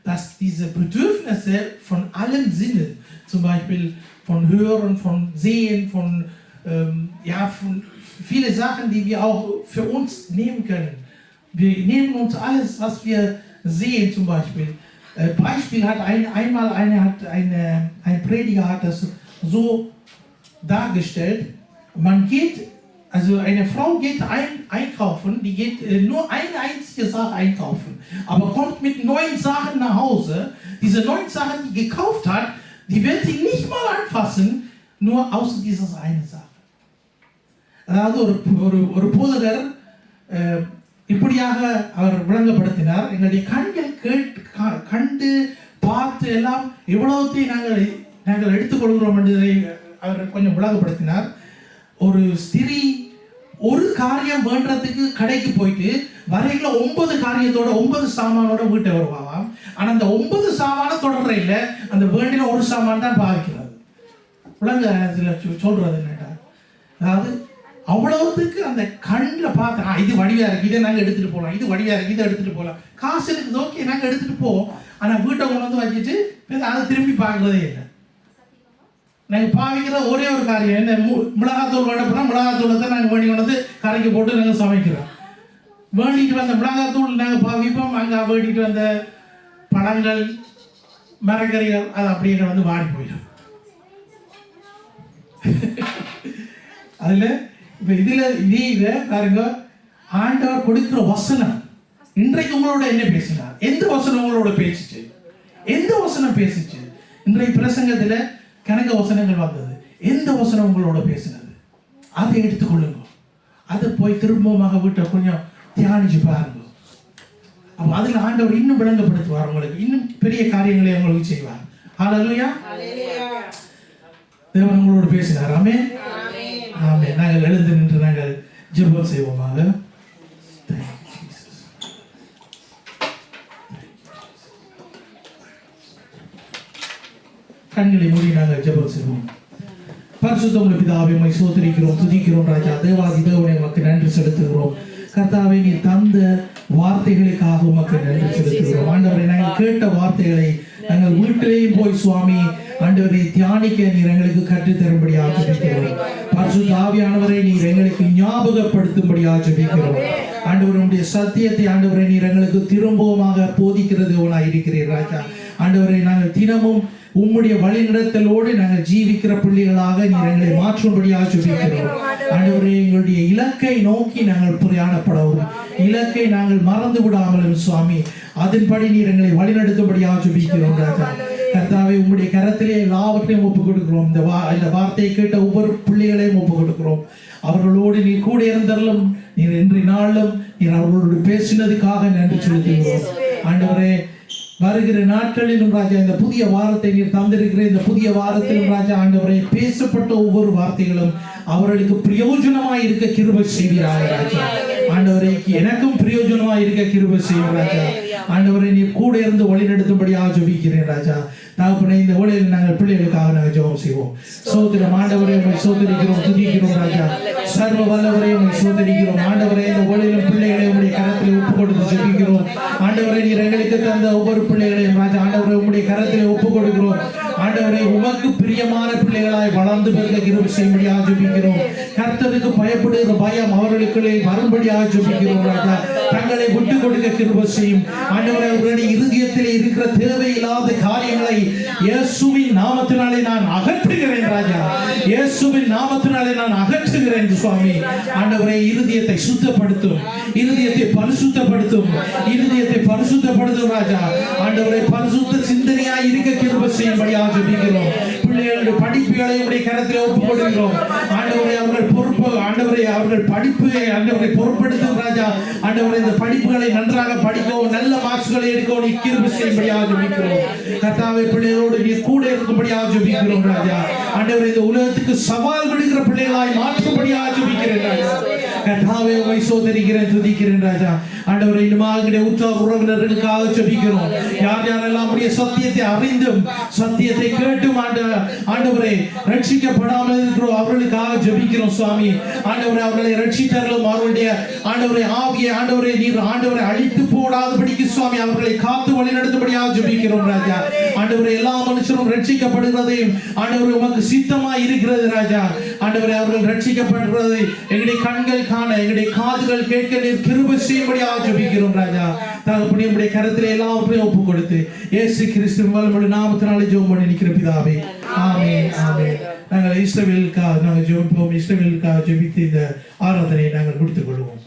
dass diese Bedürfnisse von allen Sinnen, zum Beispiel von Hören, von Sehen, von viele Sachen, die wir auch für uns nehmen können. Wir nehmen uns alles, was wir sehen, zum Beispiel. Beispiel hat ein Prediger hat das so dargestellt. Also eine Frau geht einkaufen, die geht nur eine einzige Sache einkaufen, aber kommt mit 9 Sachen nach Hause. Diese 9 Sachen, die gekauft hat, die wird sie nicht mal anfassen, nur außer dieser eine Sache. அதாவது ஒரு போதகர் இப்படியாக அவர் விளங்கப்படுத்தினார். எங்களுடைய கண்கள் கண்டு பார்த்து எல்லாம் எவ்வளவுத்தையும் நாங்கள் எடுத்துக்கொள்கிறோம் என்பதை அவர் கொஞ்சம் விளங்கப்படுத்தினார். ஒரு ஸ்திரீ ஒரு காரியம் வேண்டதுக்கு கடைக்கு போயிட்டு வரையில 9 காரியத்தோட 9 சாமானோட வீட்டை வருவாவாம். ஆனா அந்த 9 சாமான தொடர்ற இல்லை, அந்த வேண்டின ஒரு சாமான் தான் பாவிக்கிறது. விளங்க சொல்றது என்னடா, அதாவது அவ்வளவுக்கு அந்த கண்ணில் பார்த்து இது வடிவா இருக்கு, இதை நாங்கள் எடுத்துட்டு போகலாம், இது வடிவா இருக்கு, இதை எடுத்துட்டு போகலாம், காசு இருக்குது, ஓகே நாங்கள் எடுத்துட்டு போவோம். ஆனால் வீட்டை கொண்டு வந்து வச்சுட்டு அதை திரும்பி பார்க்கறதே இல்லை. நாங்கள் பாவிக்கிற ஒரே ஒரு காரியம் என்ன, மிளகாத்தூள் வேண்ட போனால் மிளகாத்தூளை தான் நாங்கள் வேண்டி கொண்டு வந்து கரைக்கு போட்டு நாங்கள் சமைக்கிறோம். வேண்டிட்டு வந்த மிளகாத்தூள் நாங்கள் பாவிப்போம், அங்கே வேண்டிட்டு வந்த பழங்கள் மரக்கறிகள் அது அப்படியே வந்து வாடி போயிடும். அதில் இப்போ இதில் பாருங்க, ஆண்டவர் கொடுக்கிற வசனம் இன்றைக்கு உங்களோட என்ன பேசினார்? எந்த வசனம் உங்களோட பேசிச்சு? எந்த வசனம் பேசிச்சு? இன்றைய பிரசங்கத்தில் கணக்க வசனங்கள் வந்தது. எந்த வசனம் உங்களோட பேசினது? அதை எடுத்துக்கொள்ளுங்க. அதை போய் திரும்பமாக வீட்டை கொஞ்சம் தியானிச்சு பாருங்க. அப்போ அதில் ஆண்டவர் இன்னும் விளங்கப்படுத்துவார், உங்களுக்கு இன்னும் பெரிய காரியங்களை உங்களுக்கு செய்வார். ஹல்லேலூயா. தேவன் உங்களோடு பேசினார். ஆமென். ஆமென். ஆமென். நாங்கள் எழுந்து நின்று நாங்கள் ஜெபம் செய்வோமாக. Thank you, Jesus. கண்களை மூடி நாங்கள் ஜெபம் செய்வோம். பரிசுத்தமுள்ள பிதாவே, உம்மை ஸ்தோத்திரிக்கிறோம், துதிக்கிறோம் ராஜா. தேவாதி தேவனே, உமக்கு நன்றி செலுத்துகிறோம். கர்த்தாவே, நீ தந்த வார்த்தைகளுக்காக உமக்கு நன்றி செலுத்துகிறோம். ஆண்டவரே, நாங்கள் கேட்ட வார்த்தைகளை நாங்கள் வீட்டிலேயும் போய் சுவாமி ஆண்டவரை தியானிக்க நீர் எங்களுக்கு கற்றுத்தரும்படியாக ஜெபிக்கிறோம். பரிசுத்த ஆவியானவரை நீர் எங்களுக்கு ஞாபகப்படுத்தும்படியாக ஜெபிக்கிறோம். ஆண்டவர், உம்முடைய சத்தியத்தை ஆண்டவரை நீர் எங்களுக்கு திரும்பவுமாக போதிக்கிறது இருக்கிறீர் ராஜா. ஆண்டவரை, நாங்கள் தினமும் உம்முடைய வழிநடத்தலோடு நாங்கள் ஜீவிக்கிற பிள்ளைகளாக நீர் எங்களை மாற்றும்படியாக ஜெபிக்கிறோம். ஆண்டவரே, எங்களுடைய இலக்கை நோக்கி நாங்கள் பிரயாணப்படவும், இலக்கை நாங்கள் மறந்து விடாமலும் சுவாமி அதன்படி நீர் எங்களை வழிநடத்தும்படியாக ஜெபிக்கிறோம் ராஜா. கர்த்தாவே, உம்முடைய கரத்திலே எல்லாவற்றையும் ஒப்புக் கொடுக்கிறோம். இந்த வார்த்தையை கேட்ட ஒவ்வொரு பிள்ளைகளையும் ஒப்புக் கொடுக்கிறோம். அவர்களோடு நீர் கூட இருந்தருளும். நீர் இன்றைய நாளும் நீர் அவர்களோடு பேசினதுக்காக நன்றி செலுத்துகிறோம். ஆண்டவரே, வருகிற நாட்களிலும் ராஜா இந்த புதிய வாரத்தை நீர் தந்திருக்கிற இந்த புதிய வாரத்திலும் ராஜா ஆண்டவரே, பேசப்பட்ட ஒவ்வொரு வார்த்தைகளும் அவர்களுக்கு பிரயோஜனமாய் இருக்க கிருபை செய்வீராக ராஜா. ஆண்டவரே, எனக்கும் பிரயோஜனமாய் இருக்க கிருபை செய்வீர் ராஜா. ஆண்டவரே, நீர் கூட இருந்து வழி நடத்தும்படியாக ஜெபிக்கிறேன் ராஜா. தகப்பனே, இந்த வேளையில் நாங்கள் பிள்ளைகளுக்காக நாங்கள் ஜெபம் செய்வோம். சோதரம் ஆண்டவரே, உம்மை சோதரிக்கிறோம், துதிக்கிறோம் ராஜா. சர்வ வல்லவரே, உம்மை சோதரிக்கிறோம். ஆண்டவரே, இந்த வேளையிலும் பிள்ளைகளை உம்முடைய கரத்தில் ஒப்பு கொடுத்து ஜெபிக்கிறோம். ஆண்டவரே, நீர் எங்களுக்கு தந்த ஒவ்வொரு பிள்ளைகளையும் ராஜா ஆண்டவரே உம்முடைய கரத்தில் ஒப்பு கொடுக்கிறோம். ஆண்டவரே, உமக்கு பிரியமான பிள்ளைகளாய் வளர்ந்து பெருக கிருபை செய்யும்படியாக ஜெபிக்கிறோம். கர்த்தருக்கு பயப்படுகிற பயம் அவர்களுக்குள்ளே வரும்படியாக ஜெபிக்கிறோம் ராஜா. தங்களை விட்டு கொடுக்க கிருபை செய்யும். ஆண்டவரே, அவர்களுடைய இருதயத்திலே இருக்கிற தேவையில்லாத காரியங்களை இயேசுவின் நாமத்தினாலே நான் அகற்றுகிறேன் ராஜா. இயேசுவின் நாமத்தினாலே நான் அகற்றுகிறேன் சுவாமி. ஆண்டவரே, இருதயத்தை சுத்தப்படுத்தும், இருதயத்தை பரிசுத்தப்படுத்தும், இருதயத்தை பரிசுத்தப்படுத்தும் ராஜா. ஆண்டவரே, பரிசுத்த சிந்தனையாய் இருக்க கிருபை செய்யும்படியாக ஜெபிக்கிறோம். பிள்ளைகளுடைய படிப்புகளை உடைய கரத்தில் ஒப்புக் கொடுக்கிறோம். ஆண்டவரே, அவர்கள் பொறுப்பு ஆண்டவரே, அவர்கள் படிப்பை ஆண்டவரை பொறுப்படுத்தும் ராஜா. ஆண்டவரே, இந்த படிப்புகளை நன்றாக படிக்கவும் நல்ல மார்க்ஸ்களை எடுக்கவும் நீ கிருபை செய்யும்படியாக ஜெபிக்கிறோம். கர்த்தாவே, பிள்ளைகளோடு நீ கூட இருக்கும்படியாக ஜெபிக்கிறோம் ராஜா. ஆண்டவரே, இந்த உலகத்துக்கு சவால் விடுகிற பிள்ளைகளாய் மாற்றும்படியாக ஜெபிக்கிறேன் ராஜா. கர்த்தாவே, உம்மை சோதரிக்கிறேன், துதிக்கிறேன் ராஜா. ஆண்டவரே, இன்னுமாக உற்றார் உறவினர்களுக்காக ஜெபிக்கிறோம். யார் யாரெல்லாம் உடைய சத்தியத்தை அறிந்தும் சத்தியத்தை கேட்டும் ஆண்டவரே ரட்சிக்கப்படாமல் இருக்கிறோம் அவர்களுக்காக ஜெபிக்கிறோம் சுவாமி. ஆண்டவரே, அவர்களை ரட்சித்தருளும். அவருடைய ஆண்டவரே ஆவியை ஆண்டவரே நீர் ஆண்டவரை அழித்து போடாதபடிக்கு சுவாமி அவர்களை காத்து வழி நடத்தும்படியாக ஜெபிக்கிறோம் ராஜா. ஆண்டவரே, எல்லா மனுஷரும் ரட்சிக்கப்படுகிறதையும் ஆண்டவரே உமக்கு சித்தமாய் இருக்கிறது ராஜா. ஆண்டவரே, அவர்கள் ரட்சிக்கப்படுகிறதை எங்களுடைய கண்கள் காண, எங்களுடைய காதுகள் கேட்க நீர் கிருபை செய்யும்படியாக ஜெபிக்கிறோம் ராஜா. தகப்பனே, உம்முடைய கரத்திலே எல்லாவற்றையும் ஒப்புக் கொடுத்து இயேசு கிறிஸ்துவின் வல்லமையுள்ள நாமத்தினாலே ஜெபம் பண்ணி நிற்கிற பிதாவே, ஆமென், ஆமென். நாங்கள் இஸ்ரவேலுக்காக நாங்கள் ஜெபிப்போம். இஸ்ரவேலுக்காக ஜெபித்து இந்த ஆராதனையை நாங்கள் முடித்துக் கொள்வோம்.